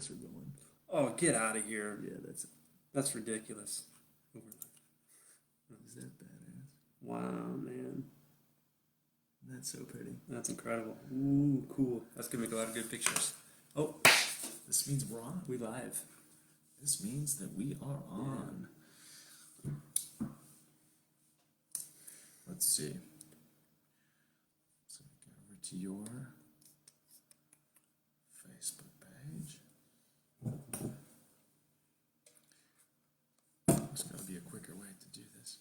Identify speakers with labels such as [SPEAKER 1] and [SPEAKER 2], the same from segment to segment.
[SPEAKER 1] guys are going.
[SPEAKER 2] Oh, get out of here.
[SPEAKER 1] Yeah,
[SPEAKER 2] That's ridiculous.
[SPEAKER 1] is that badass?
[SPEAKER 2] Wow, man.
[SPEAKER 1] That's so pretty.
[SPEAKER 2] That's incredible. Ooh, cool. That's going to make a lot of good pictures. Oh,
[SPEAKER 1] This means we're on.
[SPEAKER 2] we live.
[SPEAKER 1] This means that we are on. Let's see. So go over to your Facebook page. There's got to be a quicker way to do this.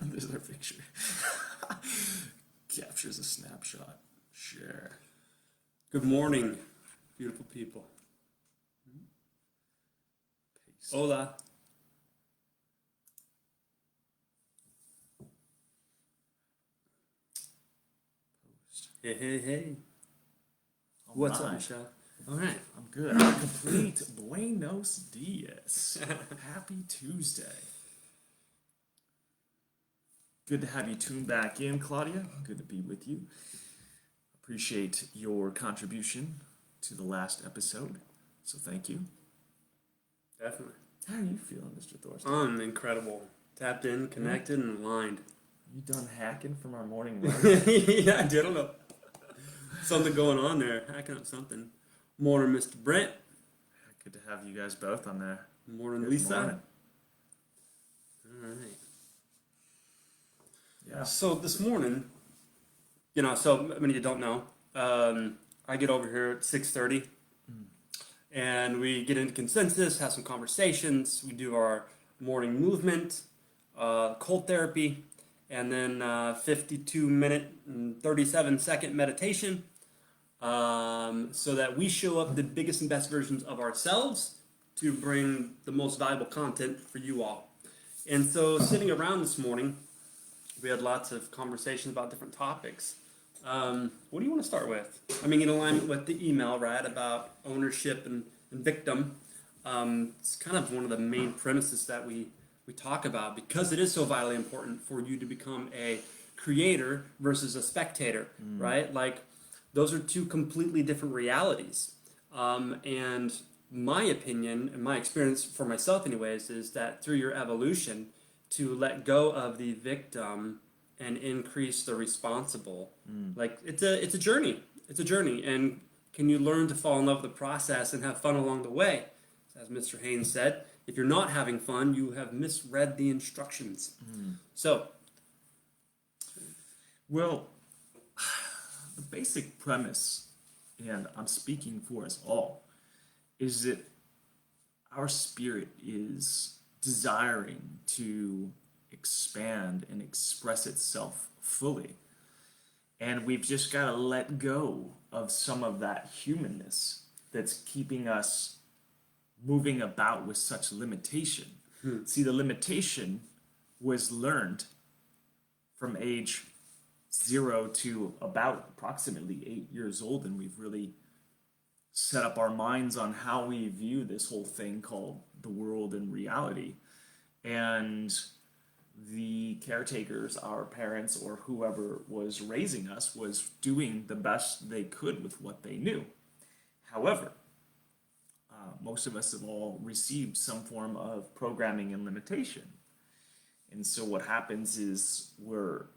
[SPEAKER 1] There's our picture. Captures a snapshot. Share.
[SPEAKER 2] Good morning, beautiful people.
[SPEAKER 1] Paste.
[SPEAKER 2] Hola.
[SPEAKER 1] Post.
[SPEAKER 2] Hey.
[SPEAKER 1] All
[SPEAKER 2] What's up,
[SPEAKER 1] right.
[SPEAKER 2] Michelle? All right.
[SPEAKER 1] I'm good. I'm complete. Buenos dias. Happy Tuesday. Good to have you tuned back in, Claudia. Good to be with you. Appreciate your contribution to the last episode. So thank you.
[SPEAKER 2] Definitely.
[SPEAKER 1] How are you feeling, Mr. Thorstad?
[SPEAKER 2] I'm incredible. Tapped in, connected, and aligned.
[SPEAKER 1] You done hacking from our morning run?
[SPEAKER 2] Yeah, I did. I don't know. Something going on there. Hacking up something. Morning, Mr. Brent.
[SPEAKER 1] Good to have you guys both on there.
[SPEAKER 2] Morning,
[SPEAKER 1] Good
[SPEAKER 2] Lisa.
[SPEAKER 1] morning.
[SPEAKER 2] All right.
[SPEAKER 1] Yeah.
[SPEAKER 2] So this morning, so many of you don't know, I get over here at 6:30, and we get into consensus, have some conversations. We do our morning movement, cold therapy, and then 52-minute and 37-second meditation, so that we show up the biggest and best versions of ourselves to bring the most valuable content for you all. And so sitting around this morning, we had lots of conversations about different topics. What do you want to start with? I mean, in alignment with the email, right, about ownership and victim. It's kind of one of the main premises that we talk about, because it is so vitally important for you to become a creator versus a spectator, right? Like, those are two completely different realities. And my opinion and my experience for myself anyways is that through your evolution, to let go of the victim and increase the responsible. Like, it's a journey. It's a journey. And can you learn to fall in love with the process and have fun along the way? As Mr. Haynes said, if you're not having fun, you have misread the instructions. So,
[SPEAKER 1] Well, the basic premise, and I'm speaking for us all, is that our spirit is desiring to expand and express itself fully. And we've just got to let go of some of that humanness that's keeping us moving about with such limitation. See, the limitation was learned from age 0 to about approximately 8 years old, and we've really set up our minds on how we view this whole thing called the world and reality. And the caretakers, our parents, or whoever was raising us, was doing the best they could with what they knew. However, most of us have all received some form of programming and limitation. And so what happens is we're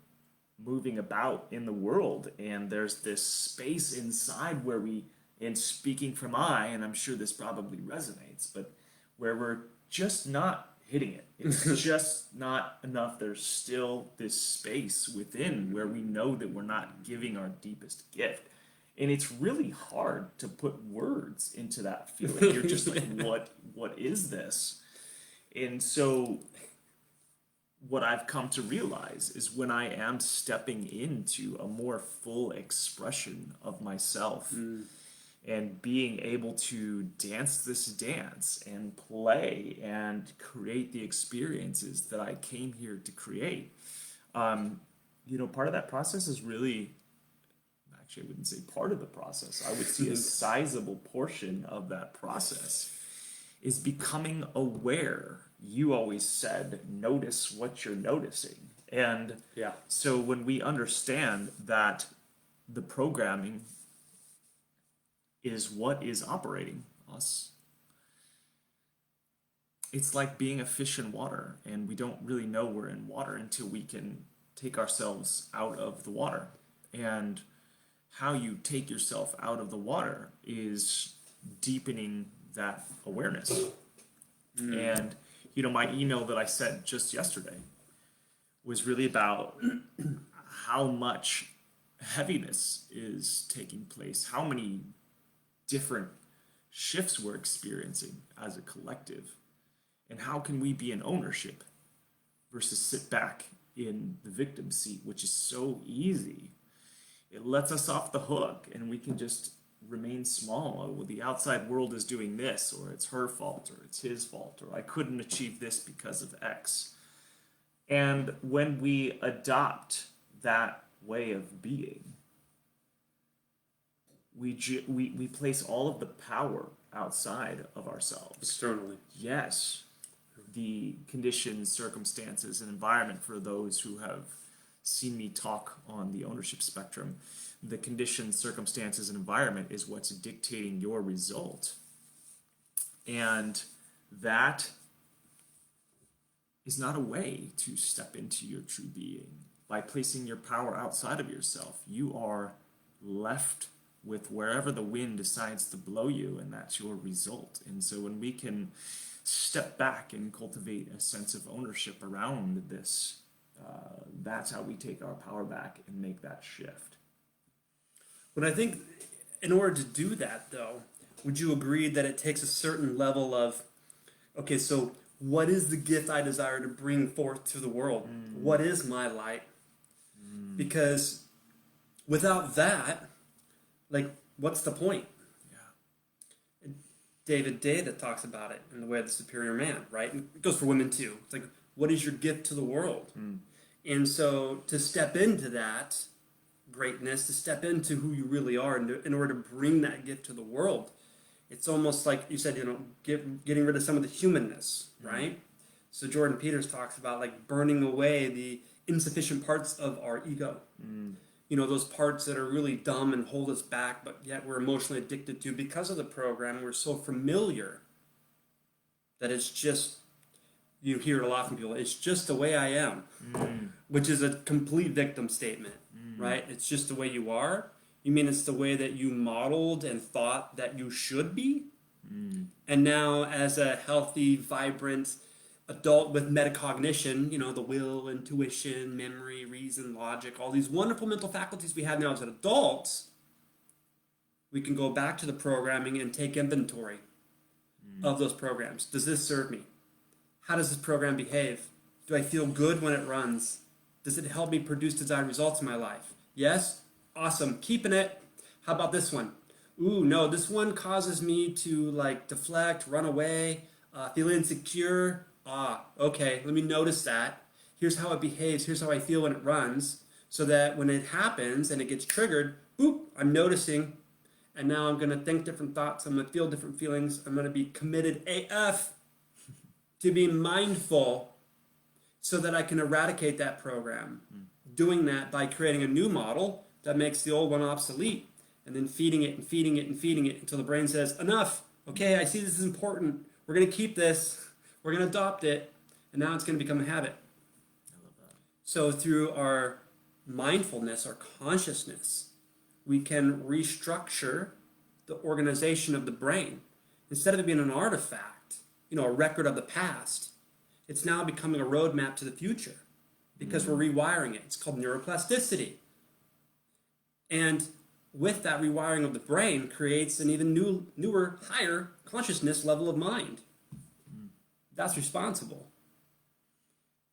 [SPEAKER 1] moving about in the world, and there's this space inside where we, and speaking from and I'm sure this probably resonates, but where we're just not hitting it. It's just not enough. There's still this space within where we know that we're not giving our deepest gift. And it's really hard to put words into that feeling. You're just like, what is this? And so what I've come to realize is when I am stepping into a more full expression of myself and being able to dance this dance and play and create the experiences that I came here to create, part of that process is really, actually I wouldn't say part of the process, I would see a sizable portion of that process is becoming aware. You always said, notice what you're noticing. And so when we understand that the programming is what is operating us. It's like being a fish in water, and we don't really know we're in water until we can take ourselves out of the water. And how you take yourself out of the water is deepening that awareness. And, my email that I sent just yesterday was really about how much heaviness is taking place, how many different shifts we're experiencing as a collective, and how can we be in ownership versus sit back in the victim seat, which is so easy. It lets us off the hook, and we can just remain small. Oh, well, the outside world is doing this, or it's her fault, or it's his fault, or I couldn't achieve this because of X. And when we adopt that way of being, we place all of the power outside of ourselves.
[SPEAKER 2] Externally.
[SPEAKER 1] Yes. The conditions, circumstances, and environment, for those who have seen me talk on the ownership spectrum, the conditions, circumstances, and environment is what's dictating your result. And that is not a way to step into your true being. By placing your power outside of yourself, you are left with wherever the wind decides to blow you, and that's your result. And so when we can step back and cultivate a sense of ownership around this, that's how we take our power back and make that shift.
[SPEAKER 2] But I think in order to do that, though, would you agree that it takes a certain level of, okay, so what is the gift I desire to bring forth to the world? What is my light? Because without that, what's the point?
[SPEAKER 1] Yeah.
[SPEAKER 2] David Day talks about it in The Way of the Superior Man, right? And it goes for women too. It's like, what is your gift to the world? And so to step into that greatness, to step into who you really are, in order to bring that gift to the world, it's almost like you said, getting rid of some of the humanness, right? So Jordan Peters talks about burning away the insufficient parts of our ego. Those parts that are really dumb and hold us back, but yet we're emotionally addicted to because of the program. We're so familiar that it's just, you hear it a lot from people, it's just the way I am, which is a complete victim statement, right? It's just the way you are. You mean it's the way that you modeled and thought that you should be? And now as a healthy, vibrant adult with metacognition, the will, intuition, memory, reason, logic, all these wonderful mental faculties we have now as adults, we can go back to the programming and take inventory of those programs. Does this serve me? How does this program behave? Do I feel good when it runs? Does it help me produce desired results in my life? Yes? Awesome. Keeping it. How about this one? Ooh, no, this one causes me to deflect, run away, feel insecure. Okay, let me notice that. Here's how it behaves. Here's how I feel when it runs. So that when it happens and it gets triggered, boop, I'm noticing. And now I'm going to think different thoughts. I'm going to feel different feelings. I'm going to be committed AF to be mindful so that I can eradicate that program. Doing that by creating a new model that makes the old one obsolete, and then feeding it and feeding it and feeding it until the brain says, enough. Okay, I see this is important. We're going to keep this. We're going to adopt it. And now it's going to become a habit.
[SPEAKER 1] I love that.
[SPEAKER 2] So through our mindfulness, our consciousness, we can restructure the organization of the brain. Instead of it being an artifact, a record of the past, it's now becoming a roadmap to the future because we're rewiring it. It's called neuroplasticity. And with that rewiring of the brain creates an even newer, higher consciousness level of mind. That's responsible.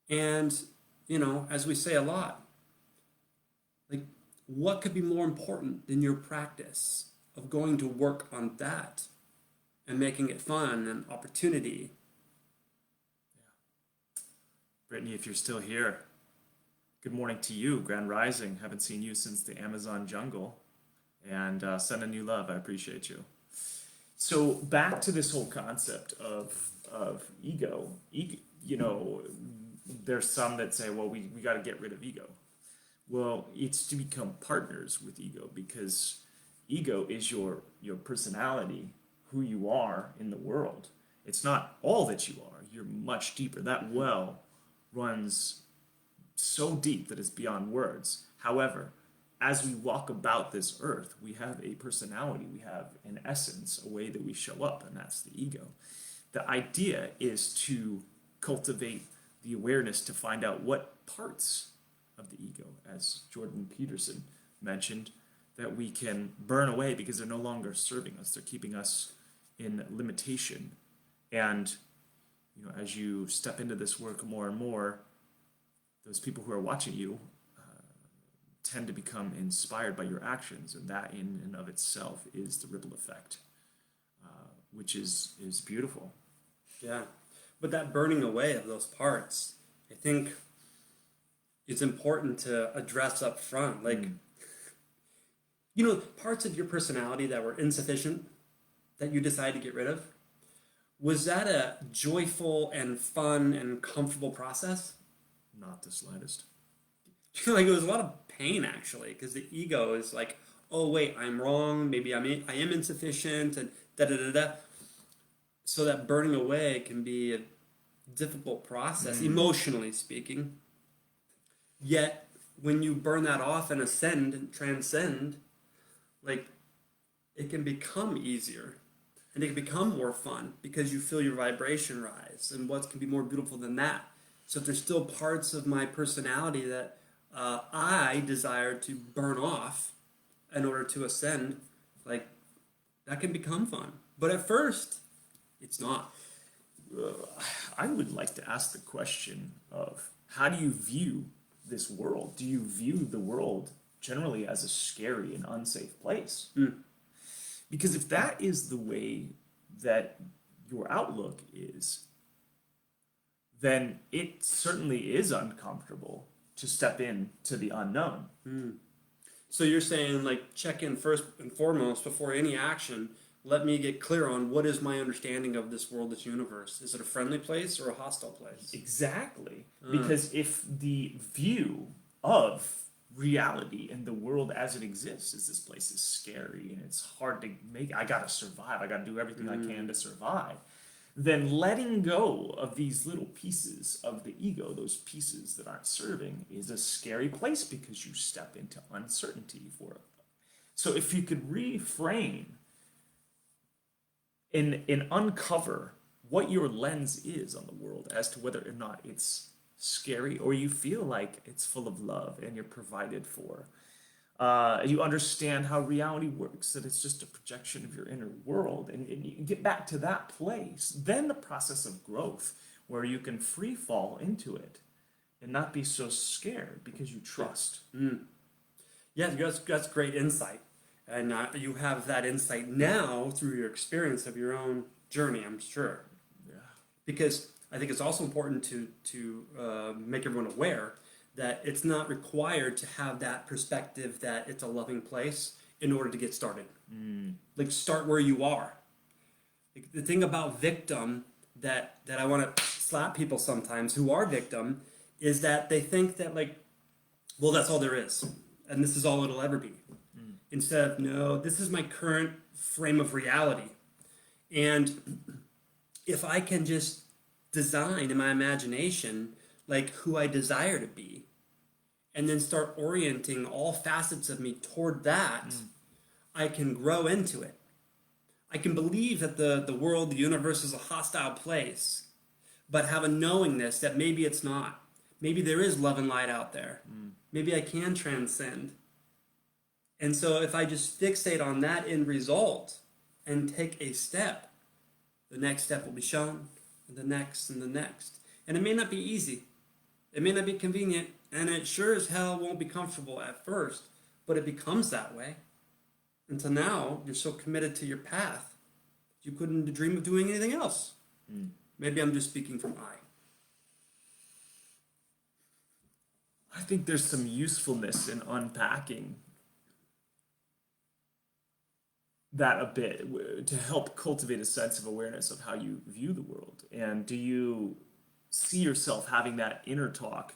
[SPEAKER 2] And, as we say a lot, what could be more important than your practice of going to work on that and making it fun and opportunity?
[SPEAKER 1] Yeah. Brittany, if you're still here, good morning to you. Grand Rising. Haven't seen you since the Amazon jungle. And sending you love. I appreciate you. So back to this whole concept of ego. There's some that say, well, we got to get rid of ego. Well, it's to become partners with ego, because ego is your personality, who you are in the world. It's not all that you are. You're much deeper. That well runs so deep that it's beyond words. However, as we walk about this earth, we have a personality, we have an essence, a way that we show up, and that's the ego. The idea is to cultivate the awareness to find out what parts of the ego, as Jordan Peterson mentioned, that we can burn away because they're no longer serving us. They're keeping us in limitation. And as you step into this work more and more, those people who are watching you tend to become inspired by your actions, and that in and of itself is the ripple effect, which is beautiful.
[SPEAKER 2] Yeah, but that burning away of those parts, I think it's important to address up front. Like, parts of your personality that were insufficient that you decided to get rid of, was that a joyful and fun and comfortable process?
[SPEAKER 1] Not the slightest.
[SPEAKER 2] Like, it was a lot of pain, actually, because the ego is like, oh, wait, I'm wrong, maybe I am insufficient, and da-da-da-da. So that burning away can be a difficult process, emotionally speaking. Yet, when you burn that off and ascend and transcend, like, it can become easier. And it can become more fun because you feel your vibration rise. And what can be more beautiful than that? So if there's still parts of my personality that I desire to burn off in order to ascend, like, that can become fun. But at first, it's not.
[SPEAKER 1] I would like to ask the question of, how do you view this world? Do you view the world generally as a scary and unsafe place? Because if that is the way that your outlook is, then it certainly is uncomfortable to step into the unknown.
[SPEAKER 2] So you're saying, like, check in first and foremost before any action. Let me get clear on what is my understanding of this world, this universe. Is it a friendly place or a hostile place?
[SPEAKER 1] Exactly. Because if the view of reality and the world as it exists is this place is scary and it's hard to make, I gotta survive, I gotta do everything I can to survive, then letting go of these little pieces of the ego, those pieces that aren't serving, is a scary place because you step into uncertainty for it. So if you could reframe and uncover what your lens is on the world as to whether or not it's scary or you feel like it's full of love and you're provided for. You understand how reality works, that it's just a projection of your inner world, and you get back to that place. Then the process of growth, where you can free fall into it and not be so scared because you trust.
[SPEAKER 2] Yeah, that's great insight. And you have that insight now through your experience of your own journey, I'm sure.
[SPEAKER 1] Yeah.
[SPEAKER 2] Because I think it's also important to make everyone aware that it's not required to have that perspective that it's a loving place in order to get started. Like, start where you are. Like, the thing about victim that I want to slap people sometimes who are victim is that they think that, like, well, that's all there is, and this is all it'll ever be. Instead of, no, this is my current frame of reality. And if I can just design in my imagination, like, who I desire to be, and then start orienting all facets of me toward that, I can grow into it. I can believe that the world, the universe is a hostile place, but have a knowingness that maybe it's not. Maybe there is love and light out there. Maybe I can transcend. And so if I just fixate on that end result and take a step, the next step will be shown, and the next, and the next. And it may not be easy. It may not be convenient, and it sure as hell won't be comfortable at first, but it becomes that way. Until now, you're so committed to your path, you couldn't dream of doing anything else. Maybe I'm just speaking from
[SPEAKER 1] I think there's some usefulness in unpacking that a bit to help cultivate a sense of awareness of how you view the world. And do you see yourself having that inner talk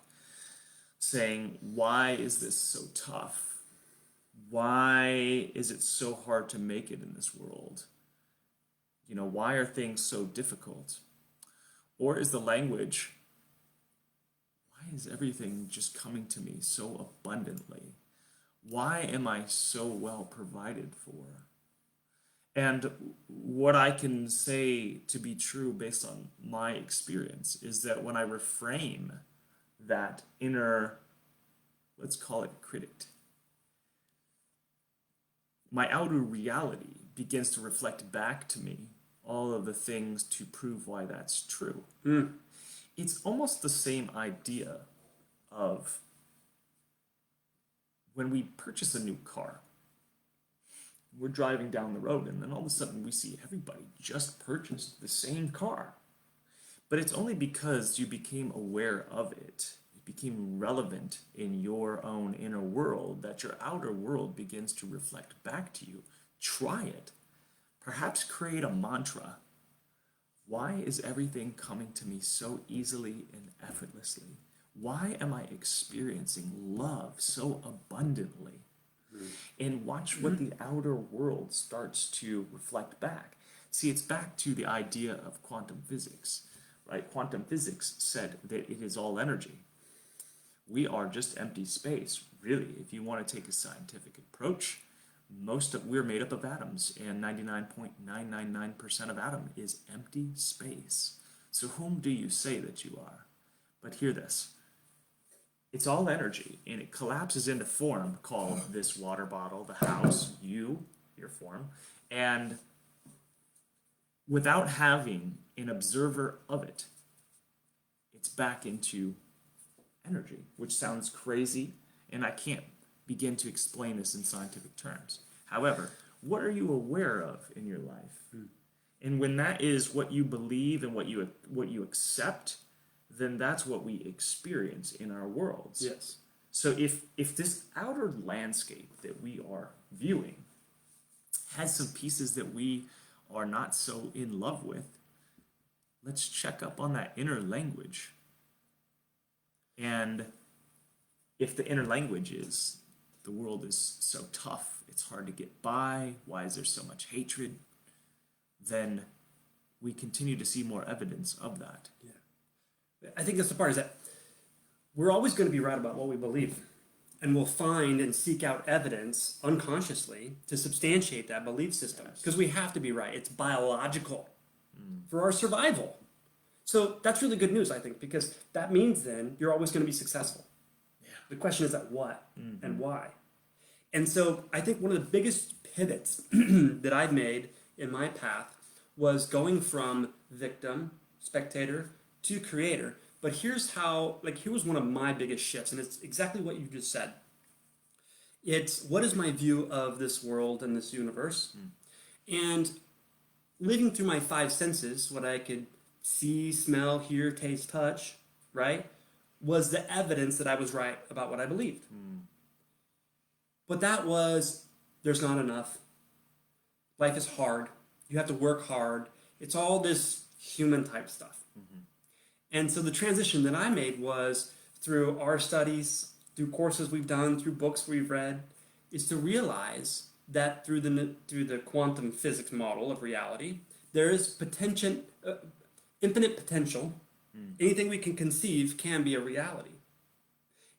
[SPEAKER 1] saying, why is this so tough? Why is it so hard to make it in this world? Why are things so difficult? Or is the language, why is everything just coming to me so abundantly? Why am I so well provided for? And what I can say to be true based on my experience is that when I reframe that inner, let's call it critic, my outer reality begins to reflect back to me all of the things to prove why that's true. It's almost the same idea of when we purchase a new car. We're driving down the road, and then all of a sudden we see everybody just purchased the same car. But it's only because you became aware of it, it became relevant in your own inner world, that your outer world begins to reflect back to you. Try it. Perhaps create a mantra. Why is everything coming to me so easily and effortlessly? Why am I experiencing love so abundantly? And watch what the outer world starts to reflect back. See, it's back to the idea of quantum physics, right? Quantum physics said that it is all energy. We are just empty space, really. If you want to take a scientific approach, we're made up of atoms, and 99.999% of atom is empty space. So whom do you say that you are? But hear this. It's all energy, and it collapses into form called this water bottle, the house, your form, and without having an observer of it, it's back into energy, which sounds crazy, and I can't begin to explain this in scientific terms. However, what are you aware of in your life? And when that is what you believe and what you accept, then that's what we experience in our worlds.
[SPEAKER 2] Yes.
[SPEAKER 1] So if this outer landscape that we are viewing has some pieces that we are not so in love with, let's check up on that inner language. And if the inner language is, the world is so tough, it's hard to get by, why is there so much hatred, then we continue to see more evidence of that.
[SPEAKER 2] Yeah. I think that's the part, is that we're always going to be right about what we believe. And we'll find and seek out evidence unconsciously to substantiate that belief system. Because we have to be right. It's biological for our survival. So that's really good news, I think, because that means then you're always going to be successful.
[SPEAKER 1] Yeah.
[SPEAKER 2] The question is at what and why. And so I think one of the biggest pivots that I've made in my path was going from victim, spectator, to creator. But here was one of my biggest shifts, and it's exactly what you just said. It's, what is my view of this world and this universe? And living through my five senses, what I could see, smell, hear, taste, touch, right, was the evidence that I was right about what I believed. But that was, there's not enough. Life is hard. You have to work hard. It's all this human type stuff. And so the transition that I made was through our studies, through courses we've done, through books we've read, is to realize that through the quantum physics model of reality, there is infinite potential. Anything we can conceive can be a reality.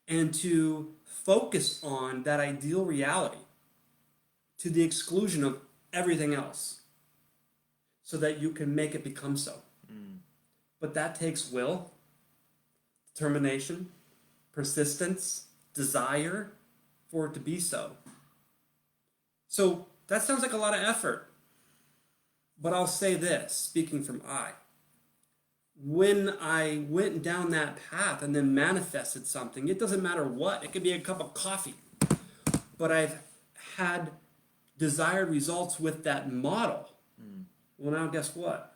[SPEAKER 2] And to focus on that ideal reality to the exclusion of everything else so that you can make it become so. But that takes will, determination, persistence, desire for it to be so. So that sounds like a lot of effort. But I'll say this, speaking from when I went down that path and then manifested something, it doesn't matter what, it could be a cup of coffee, but I've had desired results with that model. Well, now guess what?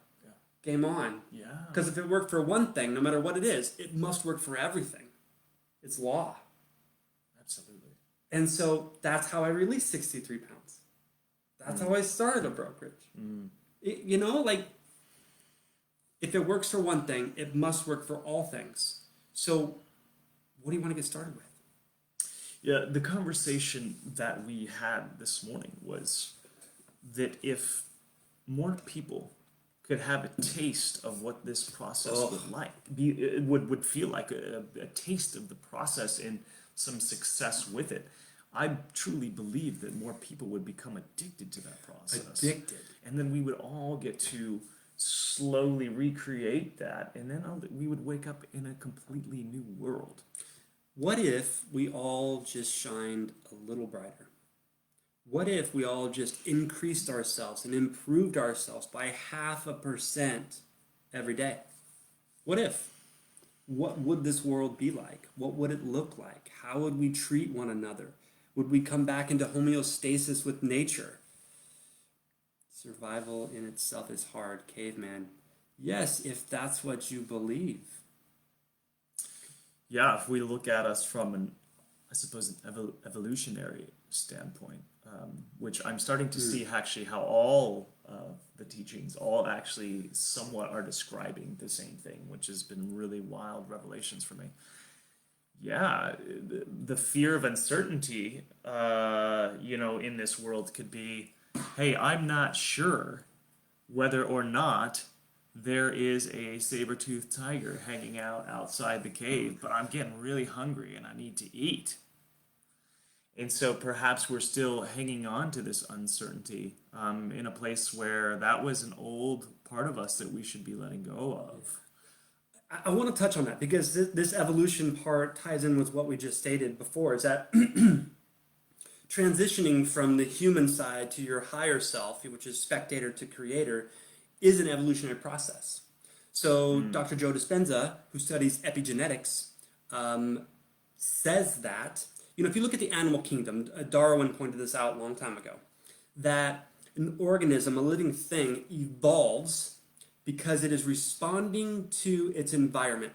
[SPEAKER 2] Game on.
[SPEAKER 1] Yeah.
[SPEAKER 2] Because if it worked for one thing, no matter what it is, it must work for everything. It's law.
[SPEAKER 1] Absolutely.
[SPEAKER 2] And so that's how I released 63 pounds. That's how I started a brokerage. If it works for one thing, it must work for all things. So what do you want to get started with?
[SPEAKER 1] Yeah, the conversation that we had this morning was that if more people could have a taste of what this process
[SPEAKER 2] Oh.
[SPEAKER 1] would like be it would feel like a taste of the process and some success with it, I truly believe that more people would become addicted to that process.
[SPEAKER 2] Addicted.
[SPEAKER 1] And then we would all get to slowly recreate that, and then we would wake up in a completely new world.
[SPEAKER 2] What if we all just shined a little brighter? What if we all just increased ourselves and improved ourselves by 0.5% every day? What if? What would this world be like? What would it look like? How would we treat one another? Would we come back into homeostasis with nature? Survival in itself is hard, caveman. Yes, if that's what you believe.
[SPEAKER 1] Yeah, if we look at us from an, I suppose, an evolutionary standpoint, which I'm starting to see actually how all the teachings all actually somewhat are describing the same thing, which has been really wild revelations for me. Yeah, the fear of uncertainty, in this world could be, hey, I'm not sure whether or not there is a saber-toothed tiger hanging out outside the cave, but I'm getting really hungry and I need to eat. And so perhaps we're still hanging on to this uncertainty in a place where that was an old part of us that we should be letting go of.
[SPEAKER 2] I want to touch on that because this evolution part ties in with what we just stated before, is that transitioning from the human side to your higher self, which is spectator to creator, is an evolutionary process. So Dr. Joe Dispenza, who studies epigenetics, says that, if you look at the animal kingdom, Darwin pointed this out a long time ago, that an organism, a living thing, evolves because it is responding to its environment.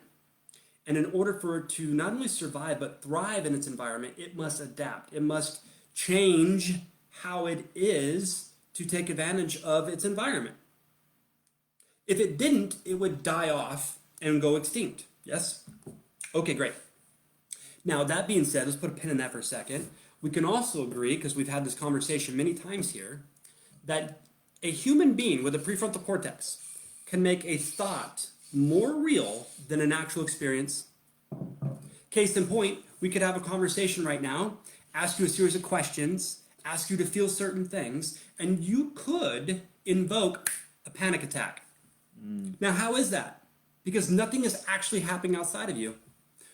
[SPEAKER 2] And in order for it to not only survive, but thrive in its environment, it must adapt. It must change how it is to take advantage of its environment. If it didn't, it would die off and go extinct. Yes? Okay, great. Now, that being said, let's put a pin in that for a second. We can also agree, because we've had this conversation many times here, that a human being with a prefrontal cortex can make a thought more real than an actual experience. Case in point, we could have a conversation right now, ask you a series of questions, ask you to feel certain things, and you could invoke a panic attack. Now, how is that? Because nothing is actually happening outside of you.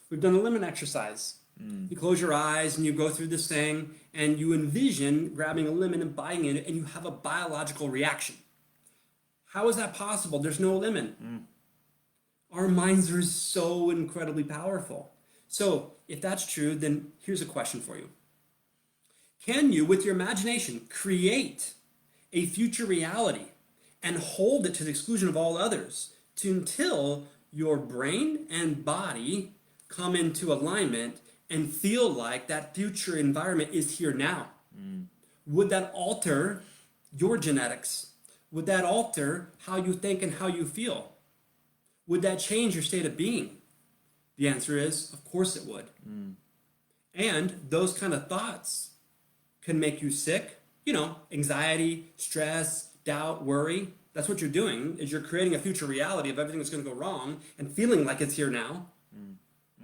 [SPEAKER 2] We've done a lemon exercise. You close your eyes and you go through this thing and you envision grabbing a lemon and biting it, and you have a biological reaction. How is that possible? There's no lemon. Our minds are so incredibly powerful. So if that's true, then here's a question for you. Can you, with your imagination, create a future reality and hold it to the exclusion of all others until your brain and body come into alignment and feel like that future environment is here now? Would that alter your genetics? Would that alter how you think and how you feel? Would that change your state of being? The answer is, of course it would. And those kind of thoughts can make you sick. Anxiety, stress, doubt, worry. That's what you're doing, is you're creating a future reality of everything that's going to go wrong and feeling like it's here now.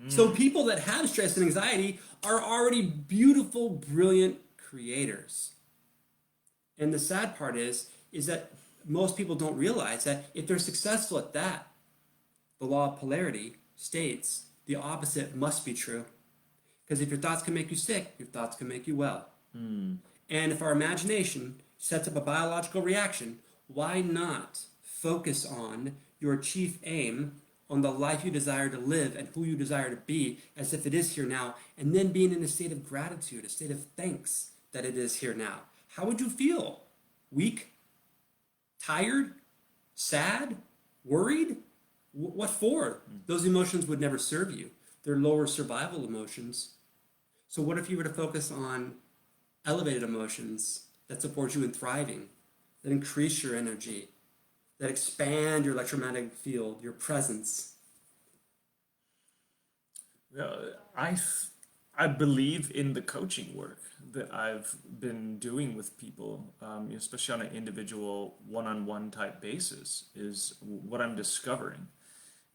[SPEAKER 2] So people that have stress and anxiety are already beautiful, brilliant creators. And the sad part is that most people don't realize that if they're successful at that, the law of polarity states the opposite must be true. Because if your thoughts can make you sick, your thoughts can make you well. And if our imagination sets up a biological reaction, why not focus on your chief aim, on the life you desire to live and who you desire to be, as if it is here now, and then being in a state of gratitude, a state of thanks that it is here now? How would you feel? Weak? Tired? Sad? Worried? What for? Those emotions would never serve you. They're lower survival emotions. So what if you were to focus on elevated emotions that support you in thriving, that increase your energy, that expand your electromagnetic field, your presence?
[SPEAKER 1] I I believe in the coaching work that I've been doing with people, especially on an individual one-on-one type basis, is what I'm discovering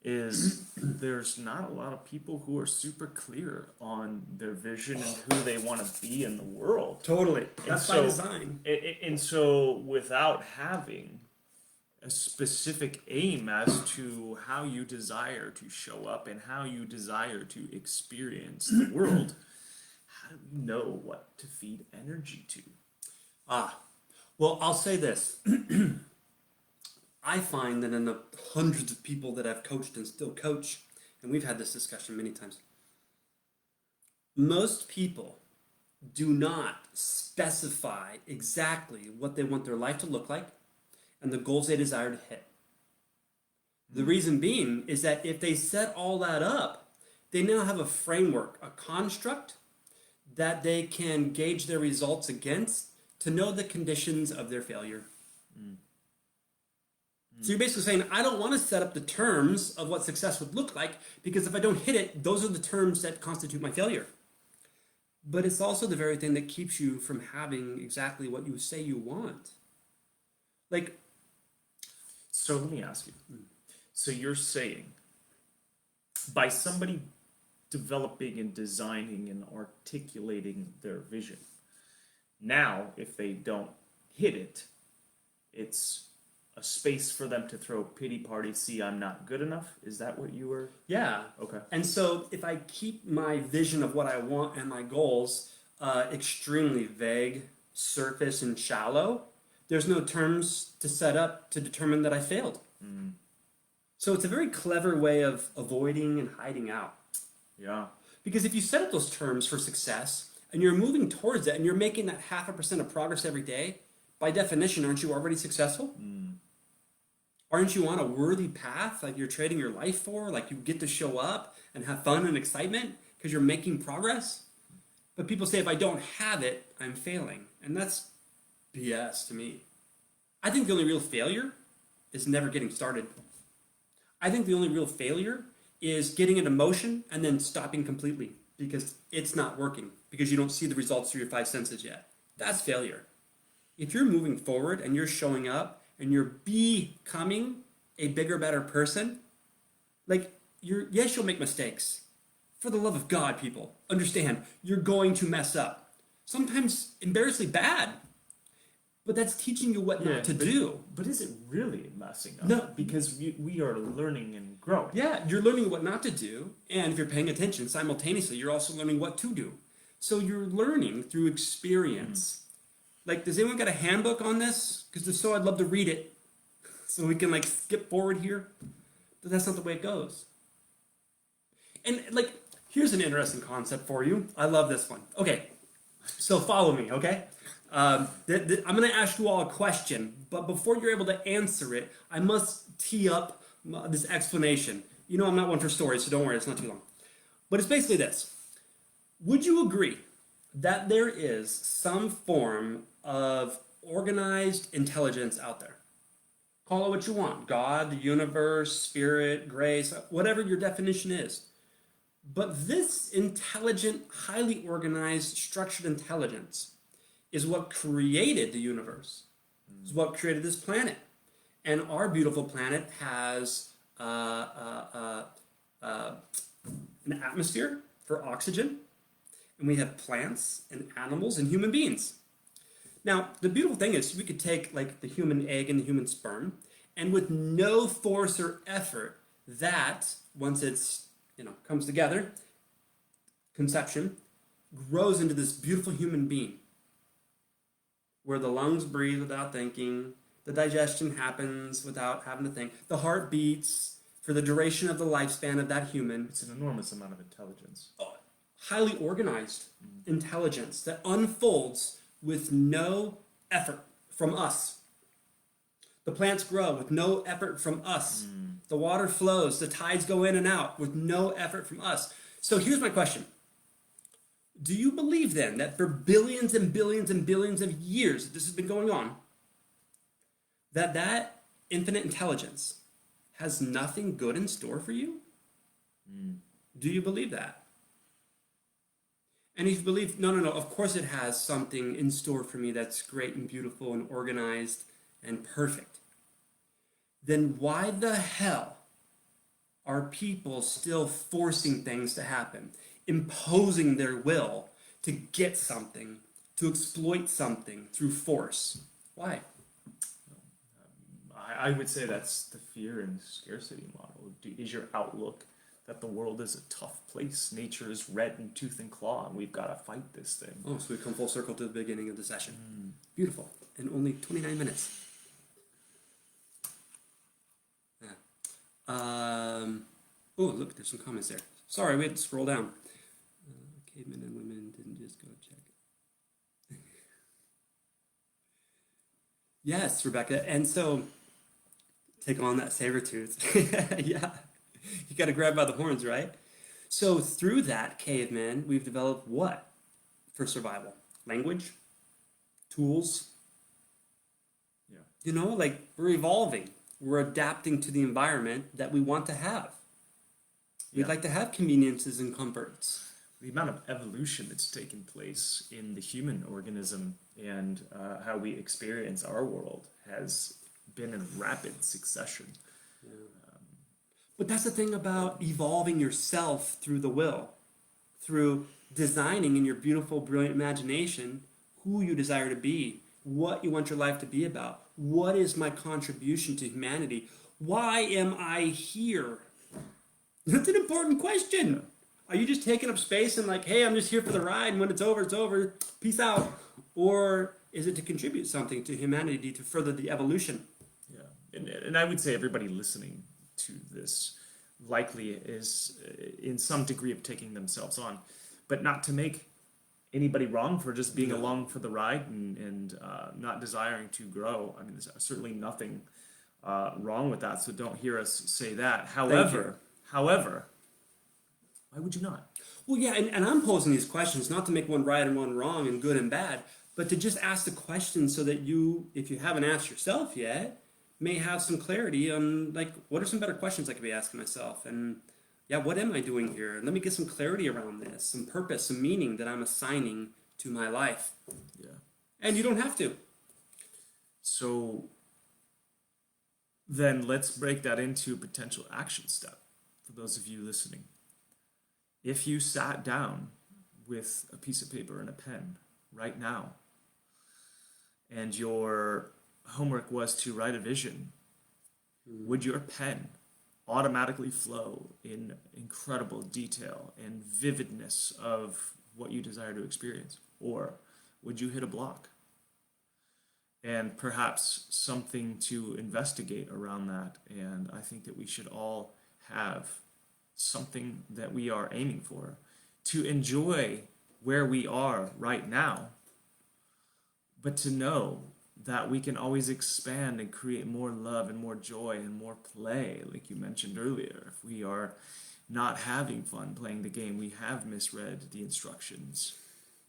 [SPEAKER 1] is there's not a lot of people who are super clear on their vision and who they want to be in the world.
[SPEAKER 2] Totally.
[SPEAKER 1] And
[SPEAKER 2] That's by
[SPEAKER 1] so,
[SPEAKER 2] design.
[SPEAKER 1] and so without having a specific aim as to how you desire to show up and how you desire to experience the world, how do we know what to feed energy to?
[SPEAKER 2] Well, I'll say this. I find that in the hundreds of people that I've coached and still coach, and we've had this discussion many times, most people do not specify exactly what they want their life to look like and the goals they desire to hit. The reason being is that if they set all that up, they now have a framework, a construct that they can gauge their results against to know the conditions of their failure. So you're basically saying, I don't want to set up the terms of what success would look like, because if I don't hit it, those are the terms that constitute my failure. But it's also the very thing that keeps you from having exactly what you say you want. Like,
[SPEAKER 1] So let me ask you. So you're saying by somebody developing and designing and articulating their vision, now if they don't hit it, it's a space for them to throw pity parties, see I'm not good enough? Is that what you were?
[SPEAKER 2] yeah.
[SPEAKER 1] Okay.
[SPEAKER 2] And so if I keep my vision of what I want and my goals extremely vague, surface, and shallow, there's no terms to set up to determine that I failed. So it's a very clever way of avoiding and hiding out.
[SPEAKER 1] Yeah.
[SPEAKER 2] Because if you set up those terms for success and you're moving towards it and you're making that 0.5% of progress every day, by definition, aren't you already successful? Aren't you on a worthy path, like you're trading your life for? Like you get to show up and have fun and excitement because you're making progress? But people say, if I don't have it, I'm failing. And that's BS to me. I think the only real failure is never getting started. I think the only real failure is getting into motion and then stopping completely because it's not working, because you don't see the results through your 5 senses yet. That's failure. If you're moving forward and you're showing up and you're becoming a bigger, better person, like yes, you'll make mistakes. For the love of God, people, understand, you're going to mess up. Sometimes embarrassingly bad. But that's teaching you what not to do.
[SPEAKER 1] But is it really messing up?
[SPEAKER 2] No.
[SPEAKER 1] Because we are learning and growing.
[SPEAKER 2] Yeah, you're learning what not to do, and if you're paying attention simultaneously, you're also learning what to do. So you're learning through experience. Like, does anyone got a handbook on this? Because if so, I'd love to read it so we can like skip forward here. But that's not the way it goes. And like, here's an interesting concept for you. I love this one. Okay, so follow me, okay? I'm going to ask you all a question, but before you're able to answer it, I must tee up this explanation. You know I'm not one for stories, so don't worry, it's not too long. But it's basically this. Would you agree that there is some form of organized intelligence out there? Call it what you want. God, the universe, spirit, grace, whatever your definition is. But this intelligent, highly organized, structured intelligence is what created the universe. Is what created this planet. And our beautiful planet has an atmosphere for oxygen, and we have plants and animals and human beings. Now, the beautiful thing is we could take like the human egg and the human sperm, and with no force or effort, that, once it's, comes together, conception, grows into this beautiful human being, where the lungs breathe without thinking, the digestion happens without having to think, the heart beats for the duration of the lifespan of that human.
[SPEAKER 1] It's an enormous amount of intelligence.
[SPEAKER 2] Highly organized intelligence that unfolds with no effort from us. The plants grow with no effort from us. The water flows, the tides go in and out with no effort from us. So here's my question. Do you believe then that for billions and billions and billions of years this has been going on, that infinite intelligence has nothing good in store for you? Do you believe that? And if you believe, no, no, no, of course it has something in store for me that's great and beautiful and organized and perfect, then why the hell are people still forcing things to happen, imposing their will to get something, to exploit something through force? Why?
[SPEAKER 1] I would say that's the fear and scarcity model. Is your outlook that the world is a tough place? Nature is red in tooth and claw, and we've got to fight this thing.
[SPEAKER 2] Oh, so we come full circle to the beginning of the session. Beautiful. In only 29 minutes. Yeah. Oh, look, there's some comments there. Sorry, we had to scroll down. Cavemen and women didn't just go check. Yes, Rebecca. And so, take on that saber tooth. Yeah. You got to grab by the horns, right? So, through that, cavemen, we've developed what for survival? Language, tools.
[SPEAKER 1] Yeah.
[SPEAKER 2] You know, like we're evolving. We're adapting to the environment that we want to have. We'd like to have conveniences and comforts.
[SPEAKER 1] The amount of evolution that's taken place in the human organism and how we experience our world has been in rapid succession.
[SPEAKER 2] Yeah. But that's the thing about evolving yourself through the will, through designing in your beautiful, brilliant imagination who you desire to be, what you want your life to be about. What is my contribution to humanity? Why am I here? That's an important question. Are you just taking up space and like, hey, I'm just here for the ride, and when it's over, peace out? Or is it to contribute something to humanity to further the evolution?
[SPEAKER 1] Yeah, and I would say everybody listening to this likely is in some degree of taking themselves on, but not to make anybody wrong for just being along for the ride and not desiring to grow. I mean, there's certainly nothing wrong with that, so don't hear us say that. However, why would you not?
[SPEAKER 2] Well, yeah, and I'm posing these questions not to make one right and one wrong and good and bad, but to just ask the questions so that you, if you haven't asked yourself yet, may have some clarity on, like, what are some better questions I could be asking myself? And, yeah, what am I doing here? Let me get some clarity around this, some purpose, some meaning that I'm assigning to my life.
[SPEAKER 1] Yeah.
[SPEAKER 2] And you don't have to.
[SPEAKER 1] So then let's break that into a potential action step for those of you listening. If you sat down with a piece of paper and a pen right now, and your homework was to write a vision, would your pen automatically flow in incredible detail and vividness of what you desire to experience? Or would you hit a block? And perhaps something to investigate around that. And I think that we should all have something that we are aiming for, to enjoy where we are right now, but to know that we can always expand and create more love and more joy and more play, like you mentioned earlier. If we are not having fun playing the game, we have misread the instructions.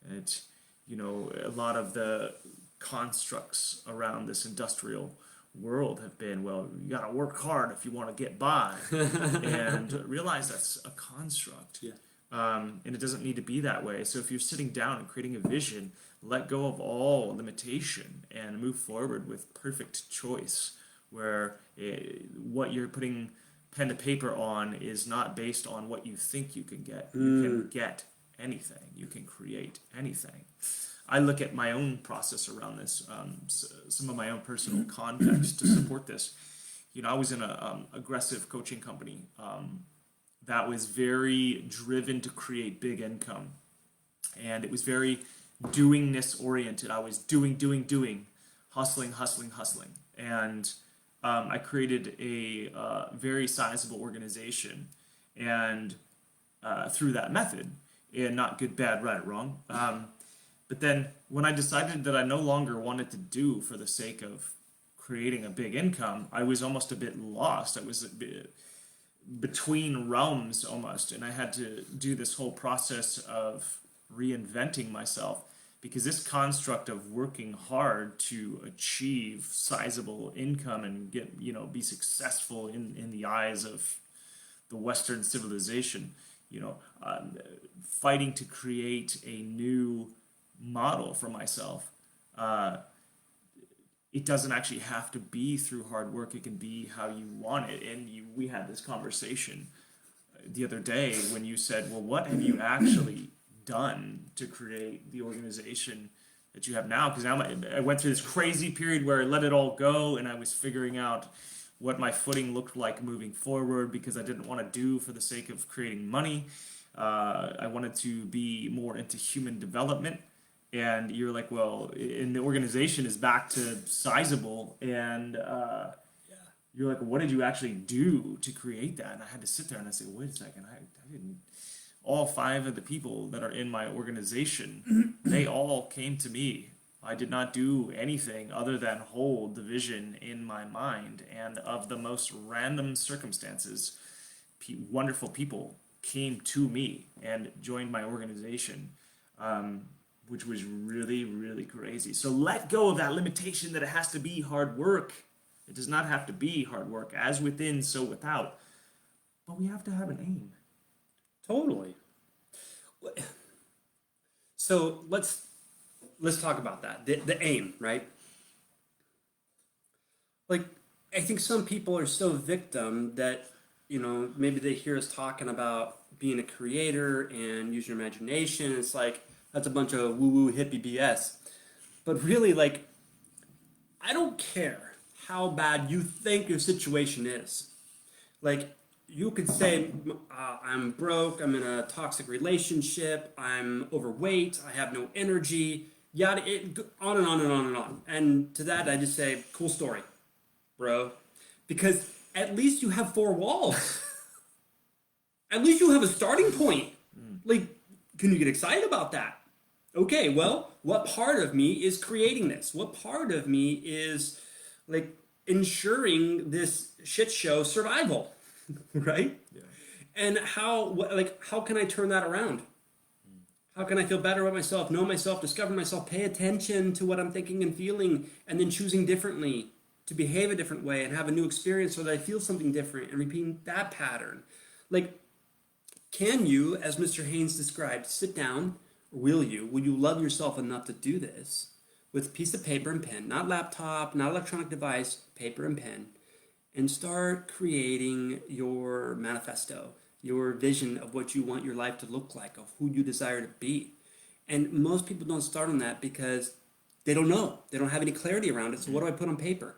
[SPEAKER 1] A lot of the constructs around this industrial world have been, well, you got to work hard if you want to get by, and realize that's a construct.
[SPEAKER 2] Yeah.
[SPEAKER 1] And it doesn't need to be that way. So if you're sitting down and creating a vision, let go of all limitation and move forward with perfect choice, where what you're putting pen to paper on is not based on what you think you can get. You can get anything. You can create anything. I look at my own process around this, some of my own personal context to support this. I was in a aggressive coaching company that was very driven to create big income, and it was very doingness oriented. I was doing, hustling, and I created a very sizable organization, and through that method, and not good, bad, right, or wrong. But then when I decided that I no longer wanted to do for the sake of creating a big income, I was almost a bit lost. I was a bit between realms almost, and I had to do this whole process of reinventing myself, because this construct of working hard to achieve sizable income and get, be successful in the eyes of the Western civilization you know, fighting to create a new model for myself. Uh, it doesn't actually have to be through hard work. It can be how you want it. And we had this conversation the other day when you said, well, what have you actually done to create the organization that you have now? Because now I went through this crazy period where I let it all go and I was figuring out what my footing looked like moving forward because I didn't want to do for the sake of creating money. I wanted to be more into human development. And you're like, well, and the organization is back to sizable, and you're like, what did you actually do to create that? And I had to sit there and I say, wait a second, I didn't. All five of the people that are in my organization, they all came to me. I did not do anything other than hold the vision in my mind, and of the most random circumstances, wonderful people came to me and joined my organization. Which was really, really crazy. So let go of that limitation that it has to be hard work. It does not have to be hard work, as within, so without. But we have to have an aim.
[SPEAKER 2] Totally. So let's talk about that. The aim, right? Like, I think some people are so victim that, maybe they hear us talking about being a creator and use your imagination. It's like, that's a bunch of woo-woo hippie BS. But really, like, I don't care how bad you think your situation is. Like, you could say, I'm broke, I'm in a toxic relationship, I'm overweight, I have no energy, yada, on and on and on and on. And to that, I just say, cool story, bro. Because at least you have four walls. At least you have a starting point. Like, can you get excited about that? Okay, well, what part of me is creating this? What part of me is, like, ensuring this shit show survival, right?
[SPEAKER 1] Yeah.
[SPEAKER 2] And how can I turn that around? How can I feel better about myself, know myself, discover myself, pay attention to what I'm thinking and feeling, and then choosing differently to behave a different way and have a new experience so that I feel something different and repeating that pattern? Like, can you, as Mr. Haynes described, sit down? Will you love yourself enough to do this with a piece of paper and pen, not laptop, not electronic device, paper and pen, and start creating your manifesto, your vision of what you want your life to look like, of who you desire to be? And most people don't start on that because they don't know. They don't have any clarity around it. So what do I put on paper?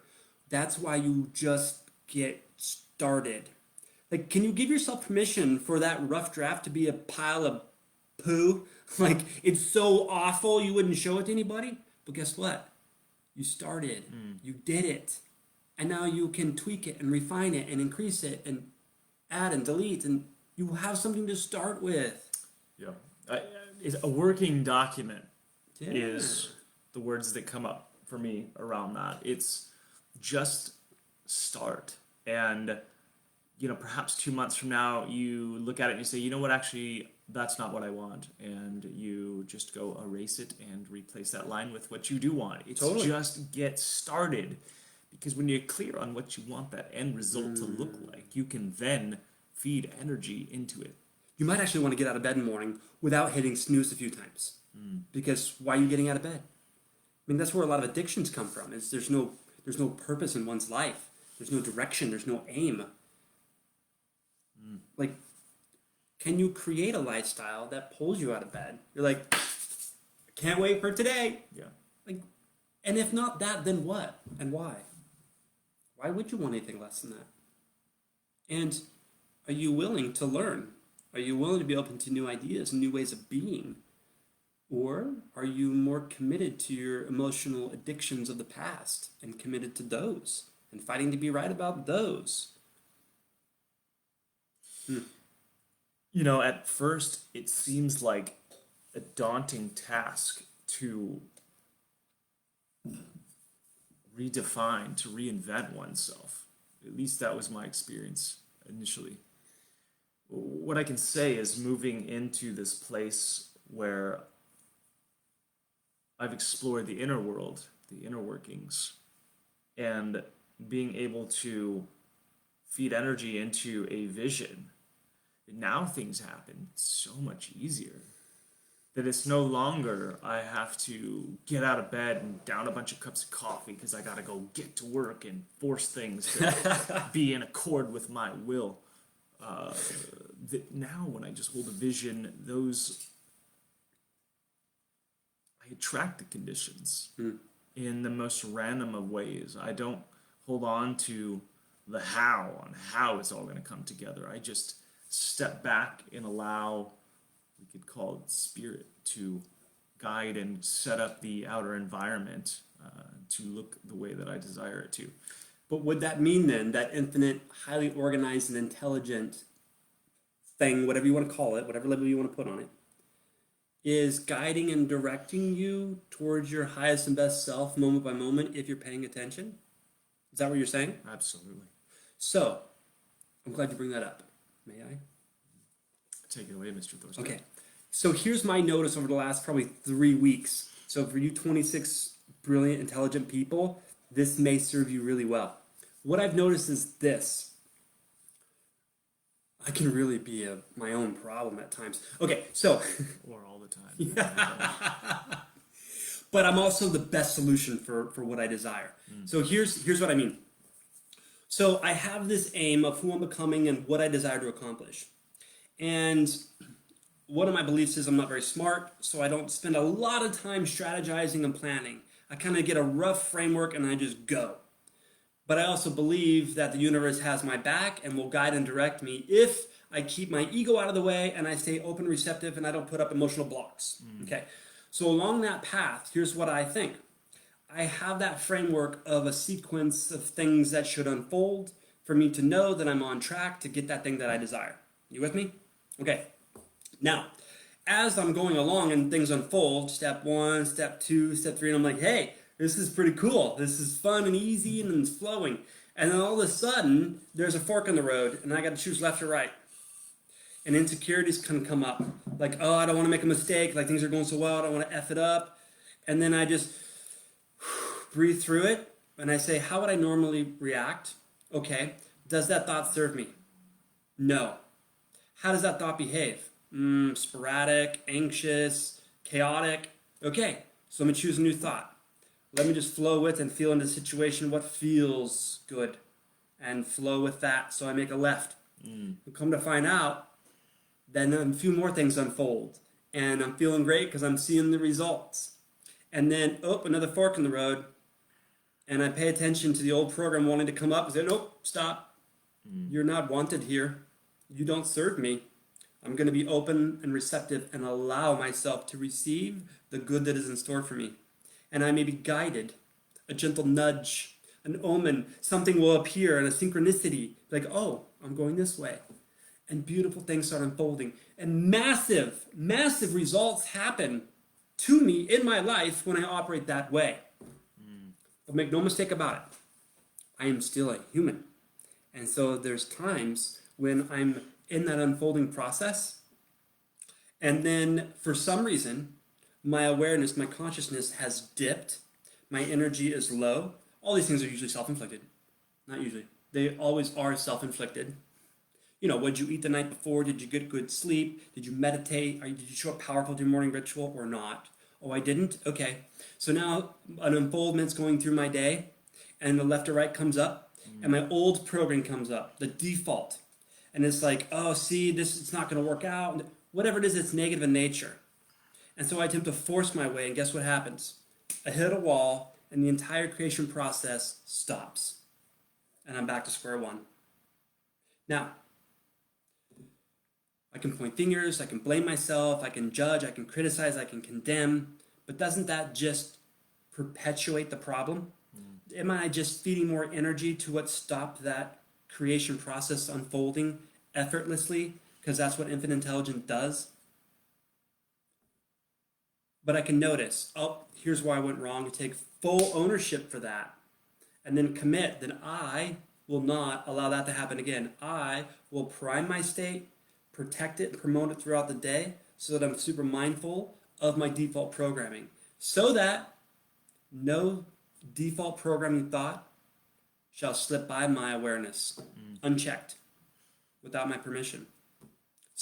[SPEAKER 2] That's why you just get started. Like, can you give yourself permission for that rough draft to be a pile of poo? Like, it's so awful you wouldn't show it to anybody? But guess what? You started. You did it. And now you can tweak it and refine it and increase it and add and delete, and you have something to start with.
[SPEAKER 1] Yeah. Is a working document
[SPEAKER 2] Yeah.
[SPEAKER 1] is the words that come up for me around that. It's just start. And, perhaps 2 months from now, you look at it and you say, you know what, actually, that's not what I want. And you just go erase it and replace that line with what you do want. It's
[SPEAKER 2] Totally.
[SPEAKER 1] just get started. Because when you're clear on what you want that end result to look like, you can then feed energy into it.
[SPEAKER 2] You might actually want to get out of bed in the morning without hitting snooze a few times. Because why are you getting out of bed? I mean, that's where a lot of addictions come from. Is there's no purpose in one's life. There's no direction. There's no aim. Like, can you create a lifestyle that pulls you out of bed? You're like, I can't wait for today.
[SPEAKER 1] Yeah.
[SPEAKER 2] Like, and if not that, then what? And why? Why would you want anything less than that? And are you willing to learn? Are you willing to be open to new ideas and new ways of being? Or are you more committed to your emotional addictions of the past and committed to those and fighting to be right about those?
[SPEAKER 1] At first, it seems like a daunting task to redefine, to reinvent oneself. At least that was my experience initially. What I can say is moving into this place where I've explored the inner world, the inner workings, and being able to feed energy into a vision Now things happen so much easier that it's no longer I have to get out of bed and down a bunch of cups of coffee because I got to go get to work and force things to be in accord with my will. Uh, that now, when I just hold a vision, those I attract the conditions in the most random of ways. I don't hold on to the how on how it's all going to come together. I just step back and allow, we could call it spirit, to guide and set up the outer environment to look the way that I desire it to.
[SPEAKER 2] But would that mean then that infinite, highly organized, and intelligent thing, whatever you want to call it, whatever label you want to put on it, is guiding and directing you towards your highest and best self moment by moment if you're paying attention? Is that what you're saying?
[SPEAKER 1] Absolutely.
[SPEAKER 2] So, I'm glad you bring that up. May I?
[SPEAKER 1] Take it away, Mr. Thorstad.
[SPEAKER 2] Okay. So here's my notice over the last probably 3 weeks. So for you 26 brilliant, intelligent people, this may serve you really well. What I've noticed is this. I can really be my own problem at times. Okay, so...
[SPEAKER 1] Or all the time.
[SPEAKER 2] But I'm also the best solution for what I desire. So here's what I mean. So I have this aim of who I'm becoming and what I desire to accomplish. And one of my beliefs is I'm not very smart, so I don't spend a lot of time strategizing and planning. I kind of get a rough framework and I just go. But I also believe that the universe has my back and will guide and direct me if I keep my ego out of the way and I stay open, receptive, and I don't put up emotional blocks. Okay. So along that path, here's what I think. I have that framework of a sequence of things that should unfold for me to know that I'm on track to get that thing that I desire. You with me? Okay. Now, as I'm going along and things unfold, step 1, step 2, step 3, and I'm like, hey, this is pretty cool. This is fun and easy and it's flowing. And then all of a sudden, there's a fork in the road and I got to choose left or right. And insecurities can come up. Like, oh, I don't want to make a mistake. Like, things are going so well. I don't want to F it up. And then I just breathe through it. And I say, how would I normally react? Okay. Does that thought serve me? No. How does that thought behave? Sporadic, anxious, chaotic. Okay. So I'm going to choose a new thought. Let me just flow with and feel into the situation what feels good. And flow with that. So I make a left. And come to find out, then a few more things unfold. And I'm feeling great because I'm seeing the results. And then, another fork in the road. And I pay attention to the old program wanting to come up and say, nope, stop. You're not wanted here. You don't serve me. I'm going to be open and receptive and allow myself to receive the good that is in store for me. And I may be guided, a gentle nudge, an omen. Something will appear and a synchronicity. Like, oh, I'm going this way. And beautiful things start unfolding. And massive, massive results happen to me in my life when I operate that way. But make no mistake about it. I am still a human. And so there's times when I'm in that unfolding process. And then for some reason, my awareness, my consciousness has dipped. My energy is low. All these things are usually self-inflicted. Not usually. They always are self-inflicted. You know, what did you eat the night before? Did you get good sleep? Did you meditate? Did you show up powerful to your morning ritual or not? Oh, I didn't? Okay. So now an unfoldment's going through my day, and the left or right comes up, and my old program comes up, the default. And it's like, oh, see, it's not going to work out. Whatever it is, it's negative in nature. And so I attempt to force my way, and guess what happens? I hit a wall, and the entire creation process stops. And I'm back to square one. Now, I can point fingers, I can blame myself, I can judge, I can criticize, I can condemn, but doesn't that just perpetuate the problem? Am I just feeding more energy to what stopped that creation process unfolding effortlessly? Because that's what infinite intelligence does. But I can notice, oh, here's where I went wrong, and take full ownership for that, and then commit, then I will not allow that to happen again. I will prime my state, protect it, and promote it throughout the day so that I'm super mindful of my default programming. So that no default programming thought shall slip by my awareness unchecked without my permission.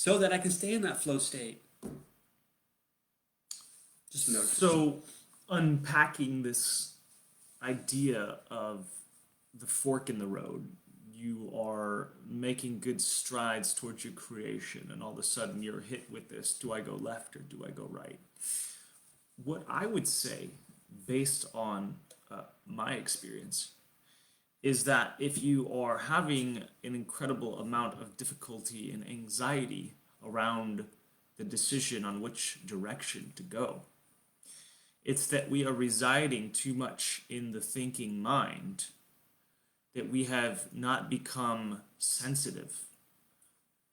[SPEAKER 2] so that I can stay in that flow state. Just a note.
[SPEAKER 1] So, unpacking this idea of the fork in the road, you are making good strides towards your creation, and all of a sudden you're hit with this: do I go left or do I go right? What I would say, based on my experience, is that if you are having an incredible amount of difficulty and anxiety around the decision on which direction to go, it's that we are residing too much in the thinking mind, that we have not become sensitive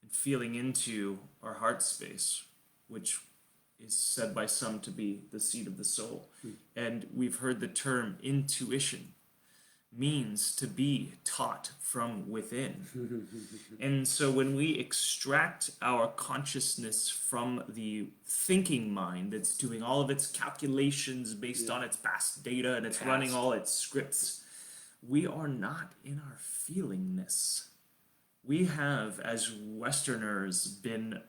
[SPEAKER 1] and feeling into our heart space, which is said by some to be the seat of the soul. And we've heard the term intuition means to be taught from within. And so when we extract our consciousness from the thinking mind that's doing all of its calculations based on its past data and it's running all its scripts, we are not in our feelingness. We have, as Westerners, been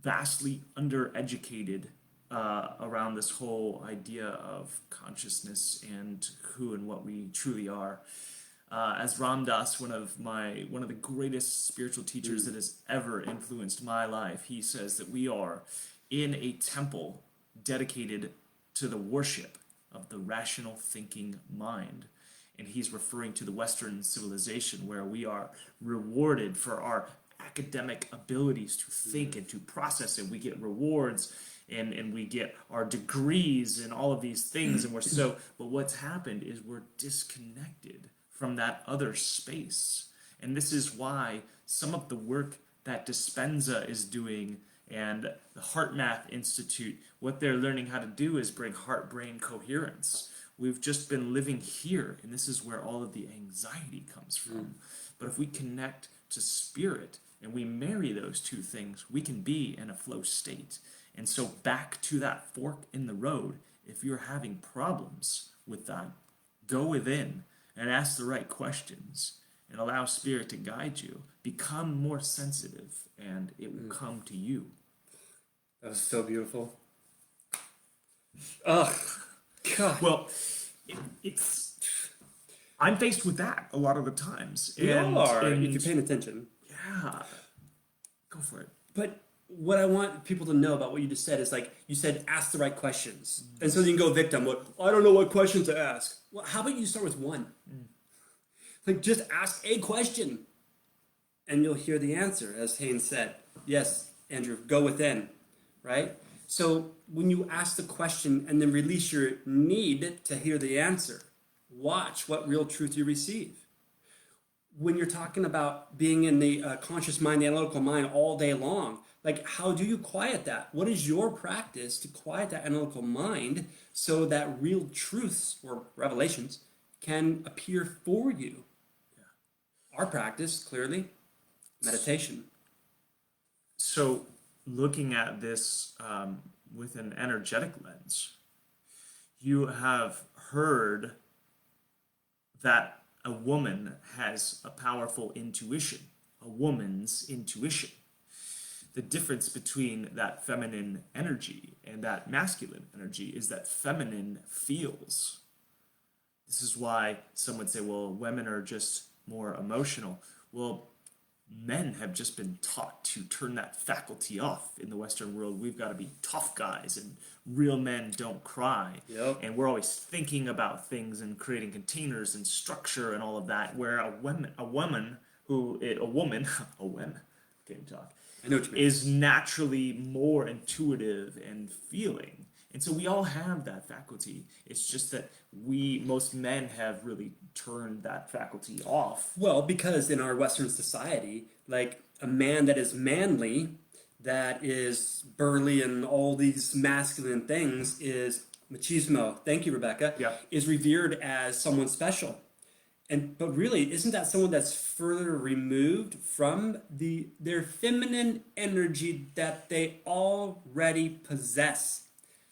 [SPEAKER 1] vastly undereducated around this whole idea of consciousness and who and what we truly are. As Ram Dass, one of the greatest spiritual teachers that has ever influenced my life, he says that we are in a temple dedicated to the worship of the rational thinking mind. And he's referring to the Western civilization, where we are rewarded for our academic abilities to think and to process it. We get rewards and we get our degrees and all of these things, and but what's happened is we're disconnected from that other space. And this is why some of the work that Dispenza is doing and the Heart Math Institute, what they're learning how to do is bring heart-brain coherence. We've just been living here, and this is where all of the anxiety comes from. But if we connect to spirit and we marry those two things, we can be in a flow state. And so back to that fork in the road, if you're having problems with that, go within and ask the right questions and allow spirit to guide you. Become more sensitive and it will come to you.
[SPEAKER 2] That was so beautiful. Oh, God.
[SPEAKER 1] Well, I'm faced with that a lot of the times.
[SPEAKER 2] You are, if you're paying attention.
[SPEAKER 1] Yeah. Go for it.
[SPEAKER 2] But what I want people to know about what you just said is, like, you said ask the right questions. And so you can go victim. Well, I don't know what question to ask. Well, how about you start with one? Like, just ask a question. And you'll hear the answer, as Haynes said. Yes, Andrew, go within. Right? So when you ask the question and then release your need to hear the answer, watch what real truth you receive. When you're talking about being in the conscious mind, the analytical mind all day long, like, how do you quiet that? What is your practice to quiet that analytical mind so that real truths or revelations can appear for you? Our practice, clearly, meditation.
[SPEAKER 1] So looking at this with an energetic lens, you have heard that a woman has a powerful intuition, a woman's intuition. The difference between that feminine energy and that masculine energy is that feminine feels. This is why some would say, well, women are just more emotional. Well, men have just been taught to turn that faculty off in the Western world. We've got to be tough guys, and real men don't cry.
[SPEAKER 2] Yep.
[SPEAKER 1] And we're always thinking about things and creating containers and structure and all of that. Where a woman, can't talk,
[SPEAKER 2] I know what you mean.
[SPEAKER 1] is naturally more intuitive and feeling. And so we all have that faculty. It's just that most men have really turned that faculty off.
[SPEAKER 2] Well, because in our Western society, like, a man that is manly, that is burly and all these masculine things, is machismo. Thank you, Rebecca.
[SPEAKER 1] Yeah.
[SPEAKER 2] Is revered as someone special. But really, isn't that someone that's further removed from their feminine energy that they already possess?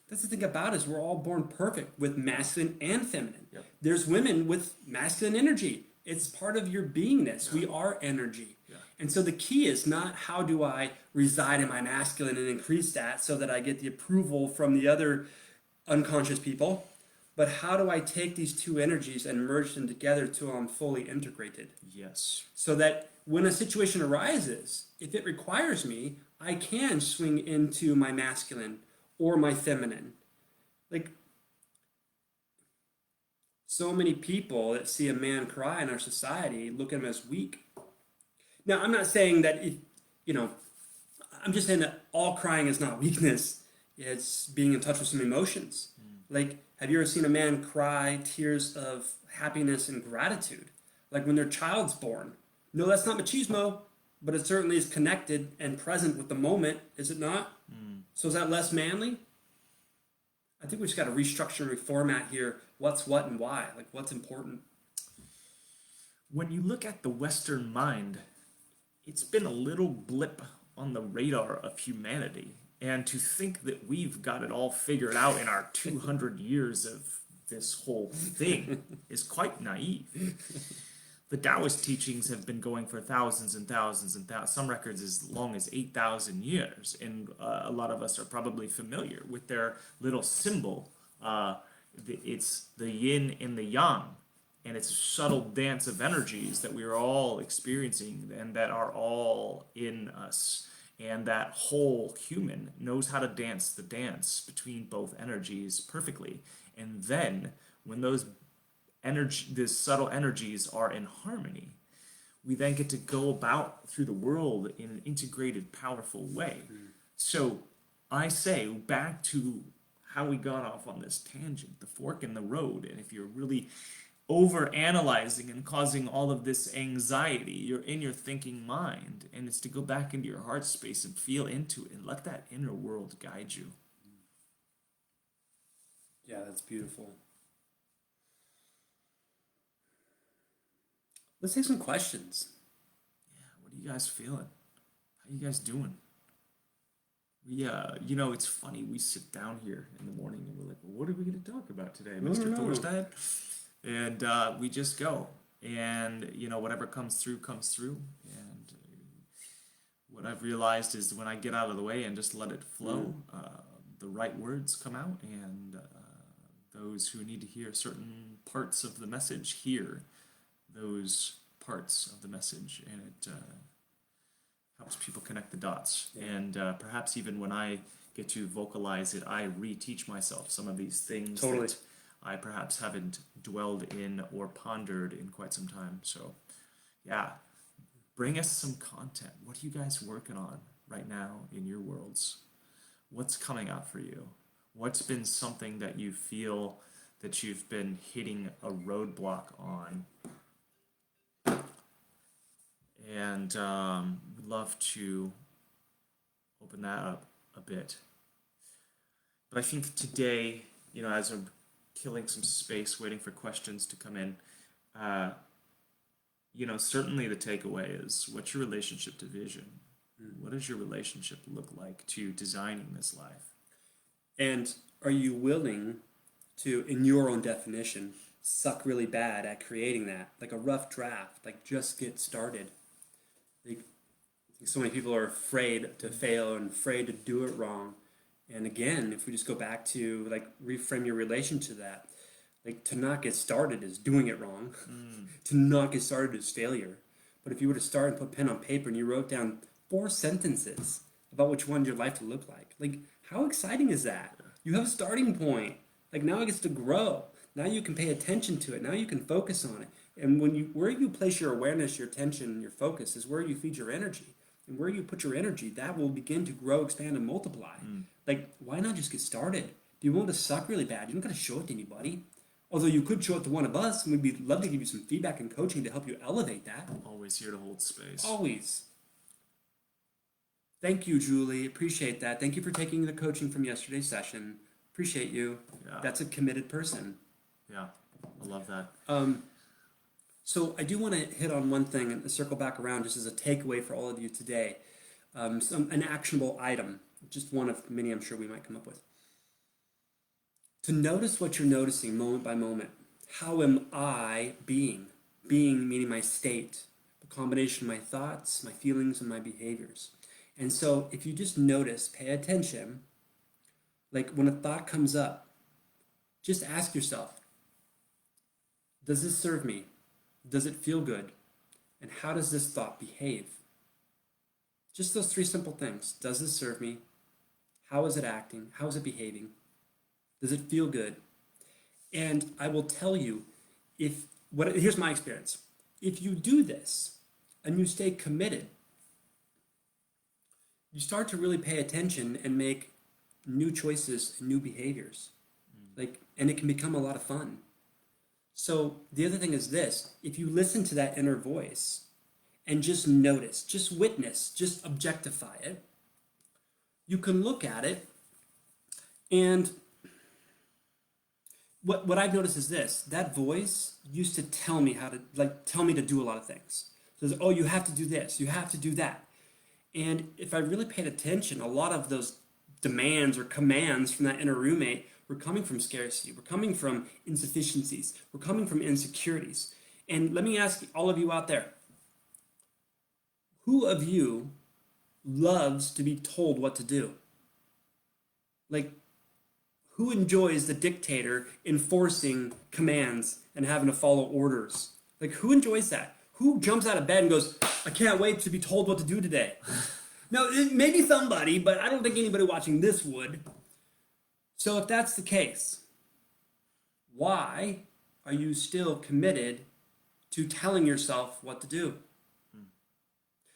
[SPEAKER 2] That's the thing about it, is we're all born perfect with masculine and feminine.
[SPEAKER 1] Yep.
[SPEAKER 2] There's women with masculine energy. It's part of your beingness.
[SPEAKER 1] Yeah.
[SPEAKER 2] We are energy.
[SPEAKER 1] Yeah.
[SPEAKER 2] And so the key is not how do I reside in my masculine and increase that so that I get the approval from the other unconscious people, but how do I take these two energies and merge them together till I'm fully integrated?
[SPEAKER 1] Yes.
[SPEAKER 2] So that when a situation arises, if it requires me, I can swing into my masculine or my feminine. Like, so many people that see a man cry in our society look at him as weak. Now, I'm not saying that, I'm just saying that all crying is not weakness. It's being in touch with some emotions. Like, have you ever seen a man cry tears of happiness and gratitude? Like when their child's born. No, that's not machismo, but it certainly is connected and present with the moment, is it not? So is that less manly? I think we just got to restructure and reformat here what's what and why, like what's important.
[SPEAKER 1] When you look at the Western mind, it's been a little blip on the radar of humanity. And to think that we've got it all figured out in our 200 years of this whole thing is quite naive. The Taoist teachings have been going for thousands and thousands and thousands, some records as long as 8,000 years. And a lot of us are probably familiar with their little symbol. It's the yin and the yang. And it's a subtle dance of energies that we are all experiencing and that are all in us. And that whole human knows how to dance the dance between both energies perfectly. And then when those subtle energies are in harmony, we then get to go about through the world in an integrated, powerful way. So I say back to how we got off on this tangent, the fork in the road. And if you're really over analyzing and causing all of this anxiety, you're in your thinking mind, and it's to go back into your heart space and feel into it and let that inner world guide you.
[SPEAKER 2] Yeah, that's beautiful. Let's take some questions.
[SPEAKER 1] Yeah, what are you guys feeling? How you guys doing? We it's funny, we sit down here in the morning and we're like, well, what are we going to talk about today, Mr. Thorstad? And we just go, and whatever comes through comes through. And what I've realized is when I get out of the way and just let it flow, the right words come out, and those who need to hear certain parts of the message hear those parts of the message, and it helps people connect the dots. And perhaps even when I get to vocalize it, I reteach myself some of these things.
[SPEAKER 2] Totally.
[SPEAKER 1] That I perhaps haven't dwelled in or pondered in quite some time. So, yeah, bring us some content. What are you guys working on right now in your worlds? What's coming out for you? What's been something that you feel that you've been hitting a roadblock on? And we'd love to open that up a bit. But I think today, as I'm killing some space, waiting for questions to come in, certainly the takeaway is, what's your relationship to vision? What does your relationship look like to designing this life?
[SPEAKER 2] And are you willing to, in your own definition, suck really bad at creating that? Like a rough draft, like just get started. Like, so many people are afraid to fail and afraid to do it wrong. And again, if we just go back to like reframe your relation to that, like to not get started is doing it wrong. To not get started is failure. But if you were to start and put pen on paper and you wrote down 4 sentences about which one your life would look like how exciting is that? You have a starting point. Like now it gets to grow. Now you can pay attention to it. Now you can focus on it. And where you place your awareness, your attention, your focus is where you feed your energy. And where you put your energy, that will begin to grow, expand, and multiply. Like, why not just get started? If you want to suck really bad, you don't got to show it to anybody. Although you could show it to one of us, and we'd love to give you some feedback and coaching to help you elevate that.
[SPEAKER 1] Always here to hold space.
[SPEAKER 2] Always. Thank you, Julie. Appreciate that. Thank you for taking the coaching from yesterday's session. Appreciate you.
[SPEAKER 1] Yeah.
[SPEAKER 2] That's a committed person.
[SPEAKER 1] Yeah, I love that.
[SPEAKER 2] So I do want to hit on one thing and circle back around just as a takeaway for all of you today. An actionable item, just one of many I'm sure we might come up with. To notice what you're noticing moment by moment. How am I being? Being meaning my state. a combination of my thoughts, my feelings, and my behaviors. And so if you just notice, pay attention, like when a thought comes up, just ask yourself, does this serve me? Does it feel good? And how does this thought behave? Just those three simple things. Does this serve me? How is it acting? How is it behaving? Does it feel good? And I will tell you, here's my experience. If you do this and you stay committed, you start to really pay attention and make new choices and new behaviors. And it can become a lot of fun. So the other thing is this, if you listen to that inner voice and just notice, just witness, just objectify it, you can look at it, and what I've noticed is this, that voice used to tell me tell me to do a lot of things. It says, oh, you have to do this, you have to do that. And if I really paid attention, a lot of those demands or commands from that inner roommate were coming from scarcity, were coming from insufficiencies, were coming from insecurities. And let me ask all of you out there, who of you loves to be told what to do? Like, who enjoys the dictator enforcing commands and having to follow orders? Like, who enjoys that? Who jumps out of bed and goes, I can't wait to be told what to do today? No, maybe somebody, but I don't think anybody watching this would. So if that's the case, why are you still committed to telling yourself what to do?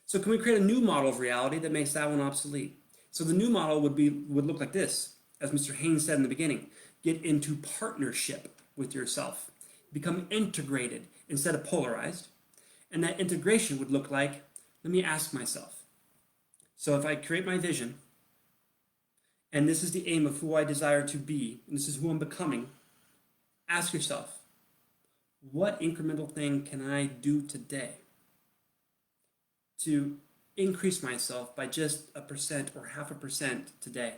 [SPEAKER 2] So can we create a new model of reality that makes that one obsolete? So the new model would look like this, as Mr. Haynes said in the beginning. Get into partnership with yourself. Become integrated instead of polarized. And that integration would look like, let me ask myself. So if I create my vision, and this is the aim of who I desire to be, and this is who I'm becoming, ask yourself, what incremental thing can I do today to increase myself by just 1% or 0.5% today?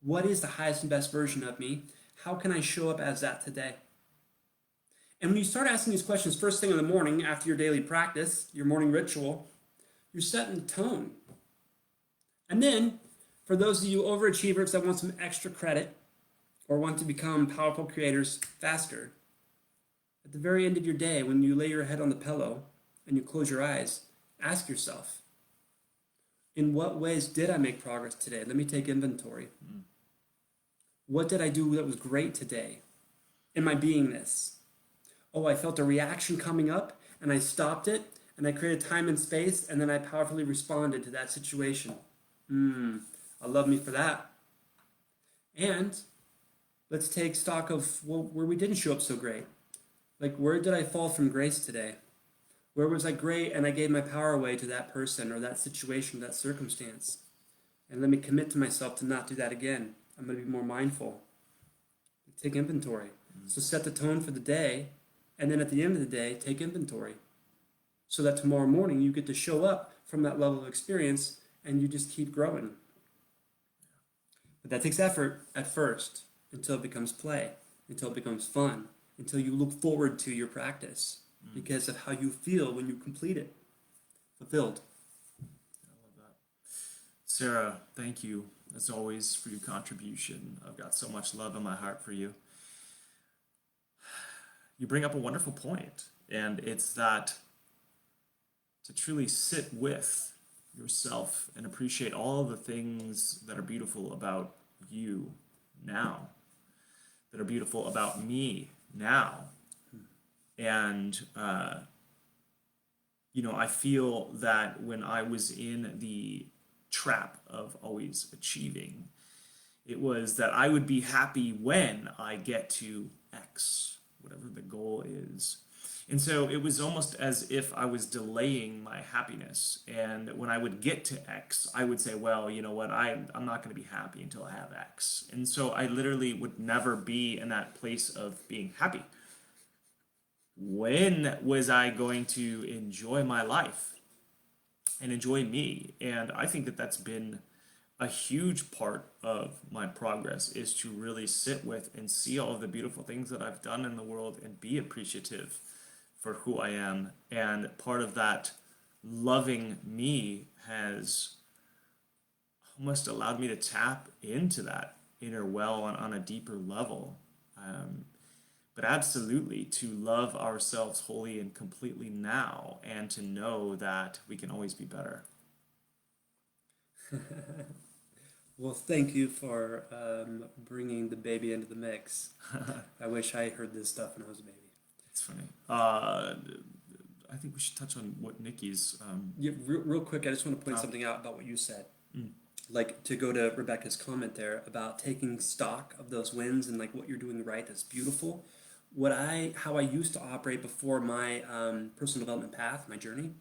[SPEAKER 2] What is the highest and best version of me? How can I show up as that today? And when you start asking these questions first thing in the morning after your daily practice, your morning ritual, you're setting the tone. And then, for those of you overachievers that want some extra credit or want to become powerful creators faster, at the very end of your day, when you lay your head on the pillow and you close your eyes, ask yourself, in what ways did I make progress today? Let me take inventory. What did I do that was great today in my beingness? Oh, I felt a reaction coming up and I stopped it and I created time and space and then I powerfully responded to that situation. I love me for that. And let's take stock of where we didn't show up so great. Like, where did I fall from grace today? Where was I great and I gave my power away to that person or that situation, that circumstance? And let me commit to myself to not do that again. I'm going to be more mindful. Take inventory. So set the tone for the day, and then at the end of the day, take inventory. So that tomorrow morning you get to show up from that level of experience and you just keep growing. But that takes effort at first until it becomes play, until it becomes fun, until you look forward to your practice because of how you feel when you complete it. Fulfilled.
[SPEAKER 1] I love that. Sarah, thank you as always for your contribution. I've got so much love in my heart for you. You bring up a wonderful point, and it's that to truly sit with yourself and appreciate all the things that are beautiful about you now, that are beautiful about me now. And, I feel that when I was in the trap of always achieving, it was that I would be happy when I get to X, whatever the goal is. And so it was almost as if I was delaying my happiness. And when I would get to X, I would say, well, you know what, I'm not going to be happy until I have X. And so I literally would never be in that place of being happy. When was I going to enjoy my life and enjoy me? And I think that that's been a huge part of my progress, is to really sit with and see all of the beautiful things that I've done in the world and be appreciative for who I am. And part of that loving me has almost allowed me to tap into that inner well on a deeper level. Um, but absolutely to love ourselves wholly and completely now and to know that we can always be better.
[SPEAKER 2] Well, thank you for bringing the baby into the mix. I wish I heard this stuff when I was a baby.
[SPEAKER 1] It's funny. I think we should touch on what Nikki's.
[SPEAKER 2] Yeah, real quick, I just want to point
[SPEAKER 1] Top.
[SPEAKER 2] something out about what you said.
[SPEAKER 1] Mm.
[SPEAKER 2] Like to go to Rebecca's comment there about taking stock of those wins and like what you're doing right. That's beautiful. How I used to operate before my personal development path, my journey,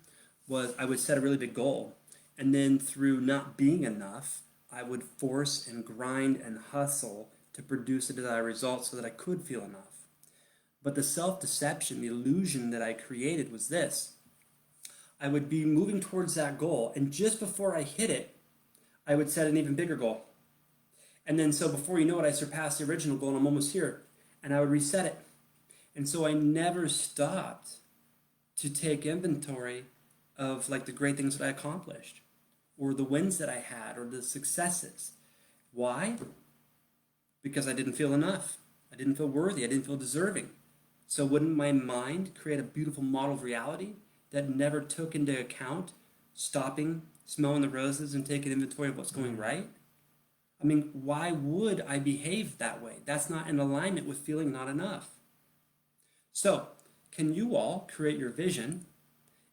[SPEAKER 2] was I would set a really big goal, and then through not being enough, I would force and grind and hustle to produce the desired result so that I could feel enough. But the self-deception, the illusion that I created was this. I would be moving towards that goal, and just before I hit it, I would set an even bigger goal. And then so before you know it, I surpassed the original goal and I'm almost here. And I would reset it. And so I never stopped to take inventory of like the great things that I accomplished or the wins that I had or the successes. Why? Because I didn't feel enough. I didn't feel worthy. I didn't feel deserving. So wouldn't my mind create a beautiful model of reality that never took into account stopping, smelling the roses, and taking inventory of what's going right? I mean, why would I behave that way? That's not in alignment with feeling not enough. So, can you all create your vision,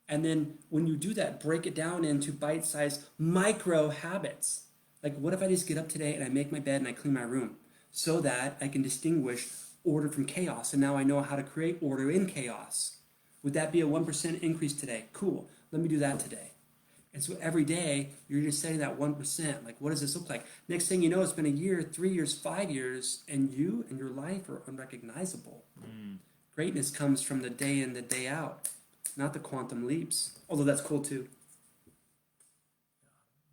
[SPEAKER 2] and then when you do that, break it down into bite-sized micro habits? Like, what if I just get up today and I make my bed and I clean my room so that I can distinguish order from chaos, and now I know how to create order in chaos? Would that be a 1% increase today? Cool. Let me do that today. And so every day, you're just setting that 1%. Like, what does this look like? Next thing you know, it's been a year, 3 years, 5 years, and you and your life are unrecognizable. Greatness comes from the day in, the day out, not the quantum leaps. Although that's cool too.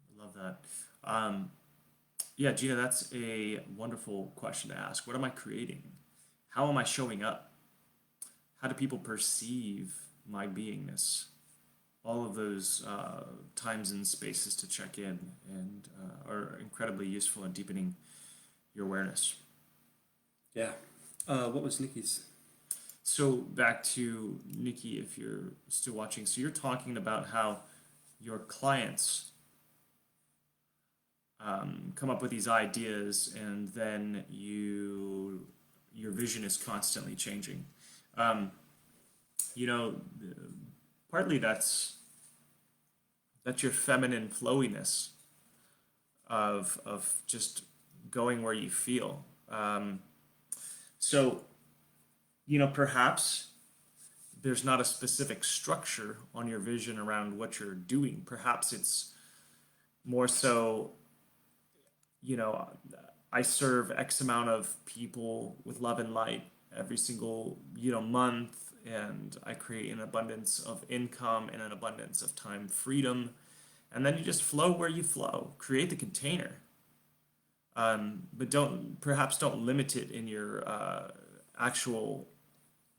[SPEAKER 1] I love that. Yeah, Gina, that's a wonderful question to ask. What am I creating? How am I showing up? How do people perceive my beingness? All of those times and spaces to check in and are incredibly useful in deepening your awareness.
[SPEAKER 2] Yeah. What was Nikki's?
[SPEAKER 1] So back to Nikki, if you're still watching. So you're talking about how your clients come up with these ideas, and then your vision is constantly changing. You know, partly that's your feminine flowiness of just going where you feel. So, you know, perhaps there's not a specific structure on your vision around what you're doing. Perhaps it's more so, you know, I serve X amount of people with love and light every single, you know, month, and I create an abundance of income and an abundance of time freedom. And then you just flow where you flow. Create the container. But perhaps don't limit it in your actual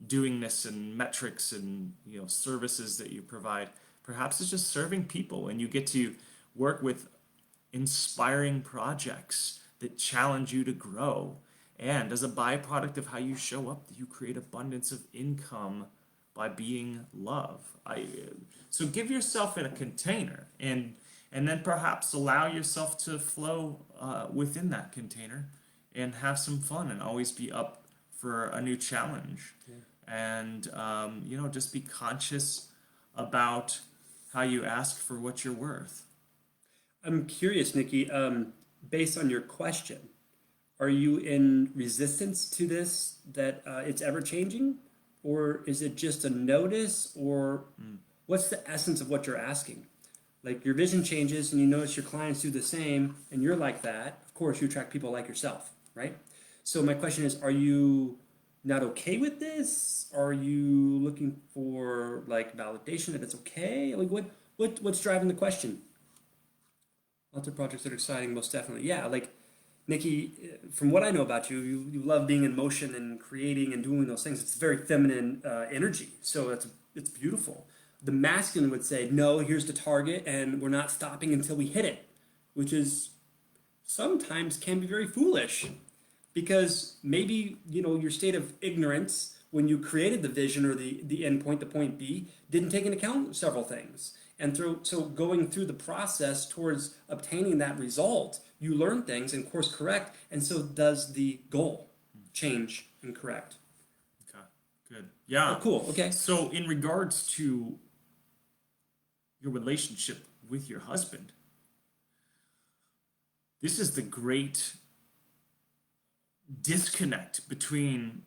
[SPEAKER 1] doingness and metrics and, you know, services that you provide. Perhaps it's just serving people, and you get to work with inspiring projects that challenge you to grow. And as a byproduct of how you show up, you create abundance of income by being love. So give yourself in a container, and then perhaps allow yourself to flow within that container and have some fun and always be up for a new challenge.
[SPEAKER 2] Yeah.
[SPEAKER 1] And you know, just be conscious about how you ask for what you're worth.
[SPEAKER 2] I'm curious, Nikki, based on your question, are you in resistance to this, that it's ever changing? Or is it just a notice? Or what's the essence of what you're asking? Like, your vision changes and you notice your clients do the same and you're like that. Of course, you attract people like yourself, right? So my question is, are you not okay with this? Are you looking for like validation that it's okay? Like, what's driving the question? Lots of projects that are exciting, most definitely. Yeah, like, Nikki, from what I know about you, you love being in motion and creating and doing those things. It's very feminine energy, so it's beautiful. The masculine would say, no, here's the target, and we're not stopping until we hit it, which is sometimes can be very foolish because maybe your state of ignorance when you created the vision or the end point, the point B, didn't take into account several things. And so going through the process towards obtaining that result, you learn things and course correct, and so does the goal change and correct.
[SPEAKER 1] Okay, good. Yeah.
[SPEAKER 2] Oh, cool. Okay.
[SPEAKER 1] So, in regards to your relationship with your husband, this is the great disconnect between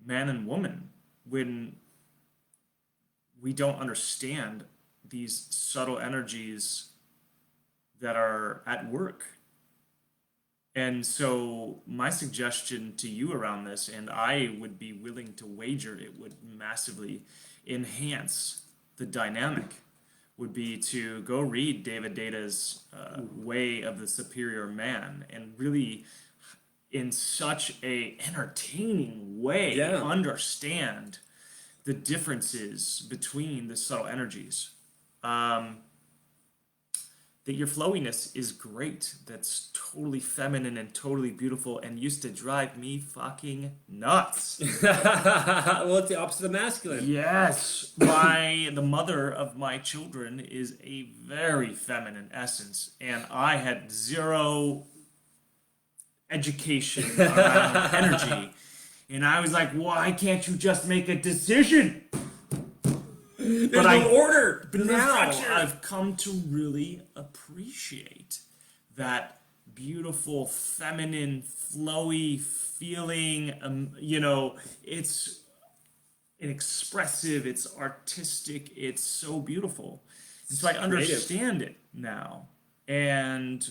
[SPEAKER 1] man and woman when we don't understand these subtle energies that are at work. And so, my suggestion to you around this, and I would be willing to wager it would massively enhance the dynamic, would be to go read David Data's Way of the Superior Man and really, in such a entertaining way,
[SPEAKER 2] Yeah.
[SPEAKER 1] understand the differences between the subtle energies. That your flowiness is great. That's totally feminine and totally beautiful and used to drive me fucking nuts.
[SPEAKER 2] Well, it's the opposite of masculine.
[SPEAKER 1] Yes, the mother of my children is a very feminine essence, and I had zero education around energy. And I was like, why can't you just make a decision?
[SPEAKER 2] There's no order.
[SPEAKER 1] But
[SPEAKER 2] There's no
[SPEAKER 1] now
[SPEAKER 2] structure.
[SPEAKER 1] I've come to really appreciate that beautiful, feminine, flowy feeling. It's expressive, it's artistic, it's so beautiful. And so I understand it now. And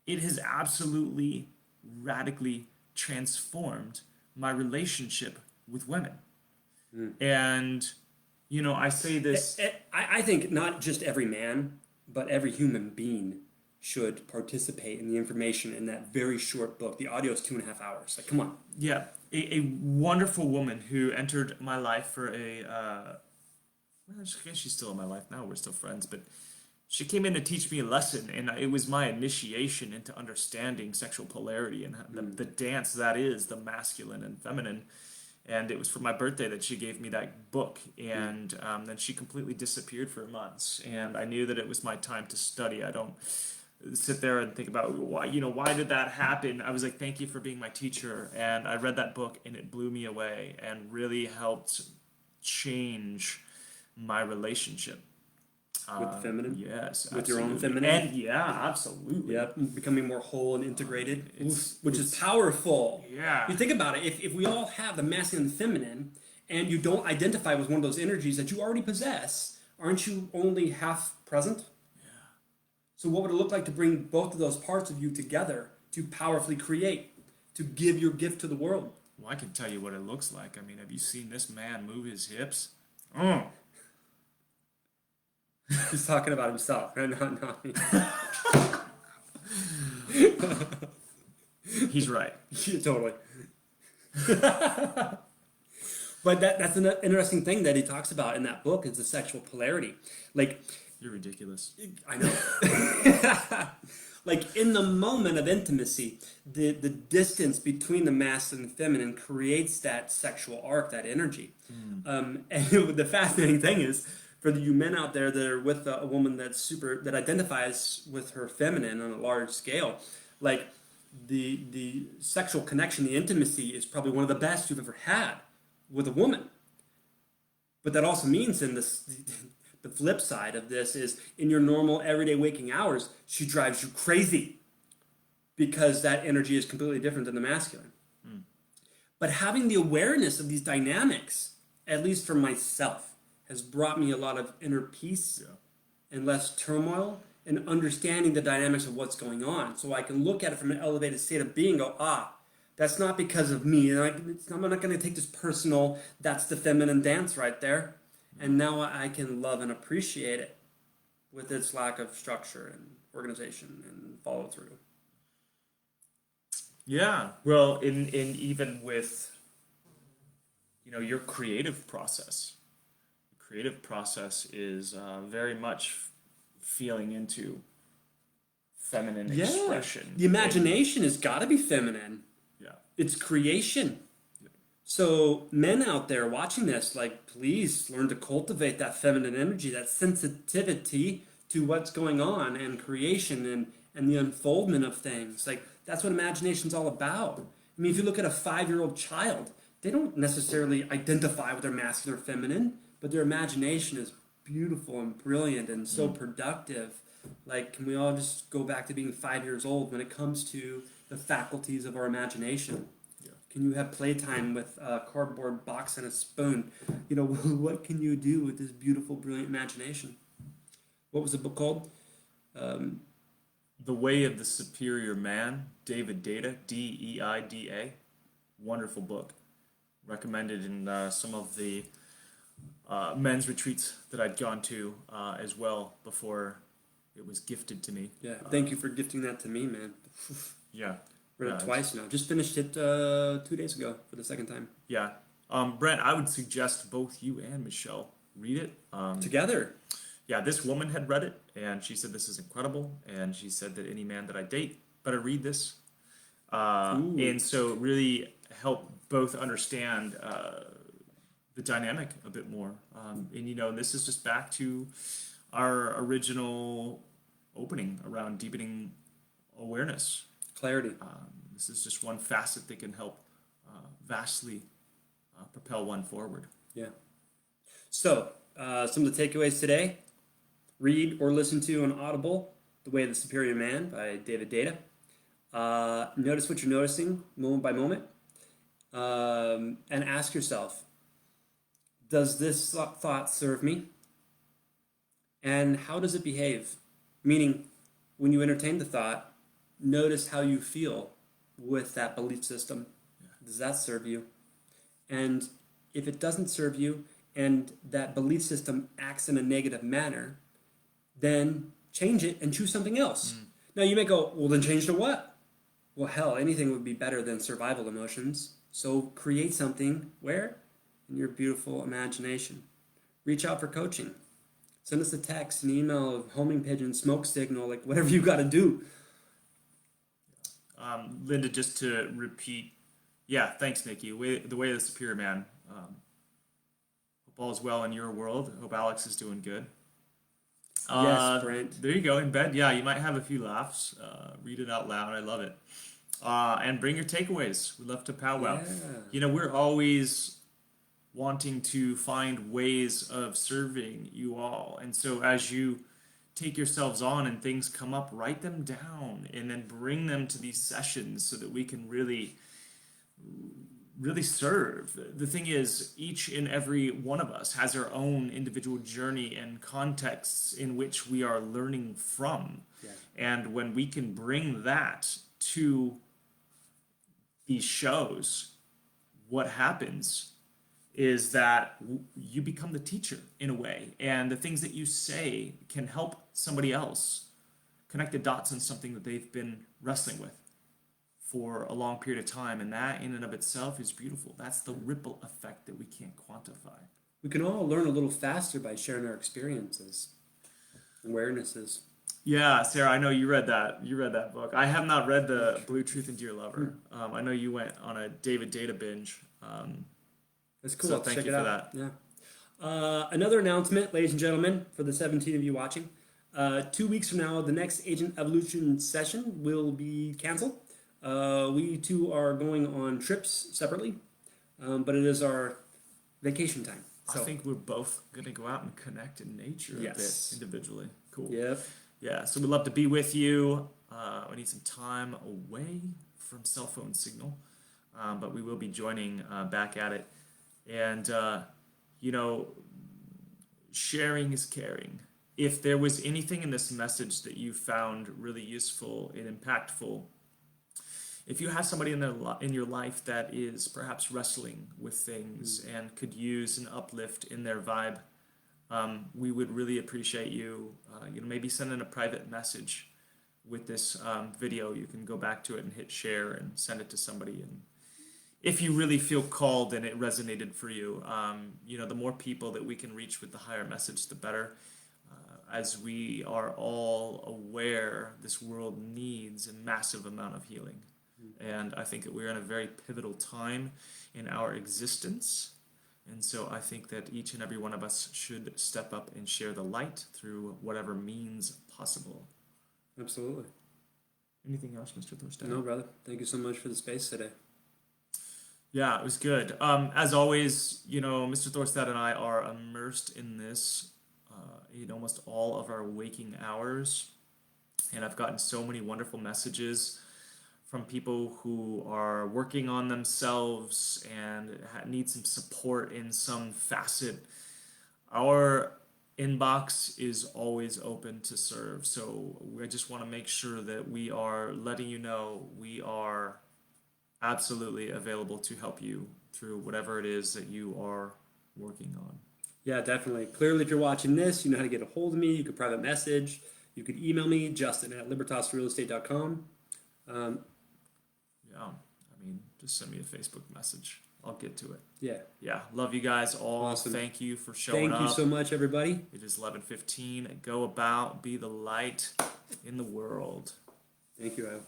[SPEAKER 1] it has absolutely radically transformed my relationship with women. And I say this.
[SPEAKER 2] I think not just every man, but every human being should participate in the information in that very short book. The audio is 2.5 hours. Like, come on.
[SPEAKER 1] Yeah, a wonderful woman who entered my life for I guess she's still in my life now. We're still friends, but she came in to teach me a lesson, and it was my initiation into understanding sexual polarity and the dance that is the masculine and feminine. And it was for my birthday that she gave me that book, and then she completely disappeared for months. And I knew that it was my time to study. I don't sit there and think about why did that happen. I was like, thank you for being my teacher. And I read that book, and it blew me away and really helped change my relationship
[SPEAKER 2] With the feminine?
[SPEAKER 1] Yes,
[SPEAKER 2] With your own
[SPEAKER 1] absolutely.
[SPEAKER 2] feminine?
[SPEAKER 1] And yeah, absolutely.
[SPEAKER 2] Yep, becoming more whole and integrated,
[SPEAKER 1] It's-
[SPEAKER 2] which is powerful.
[SPEAKER 1] Yeah.
[SPEAKER 2] You think about it, if we all have the masculine and feminine, and you don't identify with one of those energies that you already possess, aren't you only half present?
[SPEAKER 1] Yeah.
[SPEAKER 2] So what would it look like to bring both of those parts of you together to powerfully create, to give your gift to the world?
[SPEAKER 1] Well, I can tell you what it looks like. I mean, have you seen this man move his hips? Oh.
[SPEAKER 2] He's talking about himself, right? Not me.
[SPEAKER 1] He's right.
[SPEAKER 2] Yeah, totally. But that's an interesting thing that he talks about in that book is the sexual polarity. Like,
[SPEAKER 1] You're ridiculous.
[SPEAKER 2] I know. Like in the moment of intimacy, the distance between the masculine and feminine creates that sexual arc, that energy. And the fascinating thing is, for you men out there that are with a woman that identifies with her feminine on a large scale, like the sexual connection, the intimacy is probably one of the best you've ever had with a woman. But that also means in this, the flip side of this is in your normal everyday waking hours, she drives you crazy because that energy is completely different than the masculine. But having the awareness of these dynamics, at least for myself, has brought me a lot of inner peace and less turmoil and understanding the dynamics of what's going on. So I can look at it from an elevated state of being and go, that's not because of me. And I'm not going to take this personal, that's the feminine dance right there. And now I can love and appreciate it with its lack of structure and organization and follow through.
[SPEAKER 1] Yeah. Well, in even with your creative process. The creative process is very much feeling into feminine
[SPEAKER 2] Yeah.
[SPEAKER 1] expression.
[SPEAKER 2] The
[SPEAKER 1] And
[SPEAKER 2] imagination has got to be feminine.
[SPEAKER 1] yeah,
[SPEAKER 2] It's creation.
[SPEAKER 1] yeah,
[SPEAKER 2] So, men out there watching this, like, please learn to cultivate that feminine energy, that sensitivity to what's going on and creation and the unfoldment of things. Like, that's what imagination's all about. I mean, if you look at a 5-year-old child, they don't necessarily identify with their masculine or feminine, but their imagination is beautiful and brilliant and so productive. Like, can we all just go back to being 5 years old when it comes to the faculties of our imagination?
[SPEAKER 1] yeah.
[SPEAKER 2] Can you have playtime with a cardboard box and a spoon? What can you do with this beautiful, brilliant imagination? What was the book called? Um,
[SPEAKER 1] The Way of the Superior Man, David Deida, Deida. Wonderful book. Recommended in some of the men's retreats that I'd gone to as well before it was gifted to me.
[SPEAKER 2] yeah, thank you for gifting that to me, man.
[SPEAKER 1] Yeah.
[SPEAKER 2] Read
[SPEAKER 1] Yeah,
[SPEAKER 2] it twice now. Just finished it 2 days ago for the second time.
[SPEAKER 1] yeah. Brent, I would suggest both you and Michelle read it.
[SPEAKER 2] Together.
[SPEAKER 1] Yeah, this woman had read it, and she said this is incredible, and she said that any man that I date better read this.
[SPEAKER 2] Ooh,
[SPEAKER 1] And so it really help both understand the dynamic a bit more. And this is just back to our original opening around deepening awareness.
[SPEAKER 2] clarity.
[SPEAKER 1] This is just one facet that can help vastly propel one forward.
[SPEAKER 2] Yeah. So, some of the takeaways today: read or listen to on Audible "The Way of the Superior Man" by David Deida. Notice what you're noticing moment by moment, and ask yourself: does this thought serve me? And how does it behave? Meaning, when you entertain the thought, notice how you feel with that belief system. Does that serve you? And if it doesn't serve you and that belief system acts in a negative manner, then change it and choose something else. Now you may go, well, then change to what? Well, hell, anything would be better than survival emotions. So create something where? In your beautiful imagination. Reach out for coaching. Send us a text, an email, a homing pigeon, smoke signal, like whatever you got to do.
[SPEAKER 1] Linda, just to repeat, yeah, thanks, Nikki. The Way of the Superior Man. Hope all is well in your world. Hope Alex is doing good.
[SPEAKER 2] Yes, Brent.
[SPEAKER 1] There you go, in bed. Yeah, you might have a few laughs. Read it out loud. I love it. And bring your takeaways. We'd love to powwow.
[SPEAKER 2] Yeah.
[SPEAKER 1] We're always wanting to find ways of serving you all. And so as you take yourselves on and things come up, write them down and then bring them to these sessions so that we can really serve. The thing is, each and every one of us has our own individual journey and contexts in which we are learning from.
[SPEAKER 2] Yeah.
[SPEAKER 1] And when we can bring that to these shows, what happens is that you become the teacher in a way, and the things that you say can help somebody else connect the dots on something that they've been wrestling with for a long period of time, and that in and of itself is beautiful. That's the ripple effect that we can't quantify.
[SPEAKER 2] We can all learn a little faster by sharing our experiences, awarenesses.
[SPEAKER 1] Yeah, Sarah, I know you read that. You read that book. I have not read the Blue Truth and Dear Lover. I know you went on a David Deida binge.
[SPEAKER 2] That's cool.
[SPEAKER 1] So
[SPEAKER 2] I'll
[SPEAKER 1] thank
[SPEAKER 2] check
[SPEAKER 1] you
[SPEAKER 2] it
[SPEAKER 1] for
[SPEAKER 2] out.
[SPEAKER 1] that.
[SPEAKER 2] Yeah. Another announcement, ladies and gentlemen, for the 17 of you watching. 2 weeks from now, the next Agent Evolution session will be canceled. We two are going on trips separately, but it is our vacation time.
[SPEAKER 1] I think we're both going to go out and connect in nature a bit individually. Cool.
[SPEAKER 2] Yep.
[SPEAKER 1] Yeah, so we'd love to be with you. We need some time away from cell phone signal, but we will be joining back at it. And, sharing is caring. If there was anything in this message that you found really useful and impactful, if you have somebody in your life that is perhaps wrestling with things and could use an uplift in their vibe, we would really appreciate you. Maybe send in a private message with this video, you can go back to it and hit share and send it to somebody. And if you really feel called and it resonated for you, the more people that we can reach with the higher message, the better. As we are all aware, this world needs a massive amount of healing. And I think that we're in a very pivotal time in our existence. And so I think that each and every one of us should step up and share the light through whatever means possible.
[SPEAKER 2] Absolutely.
[SPEAKER 1] Anything else, Mr. Thorstad?
[SPEAKER 2] No, brother. Thank you so much for the space today.
[SPEAKER 1] Yeah, it was good. As always, Mr. Thorstad and I are immersed in this in almost all of our waking hours. And I've gotten so many wonderful messages from people who are working on themselves and need some support in some facet. Our inbox is always open to serve. So I just want to make sure that we are letting you know we are absolutely available to help you through whatever it is that you are working on.
[SPEAKER 2] Yeah, definitely. Clearly, if you're watching this, you know how to get a hold of me. You could private message. You could email me, justin@libertasrealestate.com.
[SPEAKER 1] Just send me a Facebook message. I'll get to it.
[SPEAKER 2] Yeah.
[SPEAKER 1] Yeah, love you guys all.
[SPEAKER 2] Awesome.
[SPEAKER 1] Thank you for showing up.
[SPEAKER 2] Thank you so much, everybody.
[SPEAKER 1] It is 11:15. Go about, be the light in the world.
[SPEAKER 2] Thank you, Al.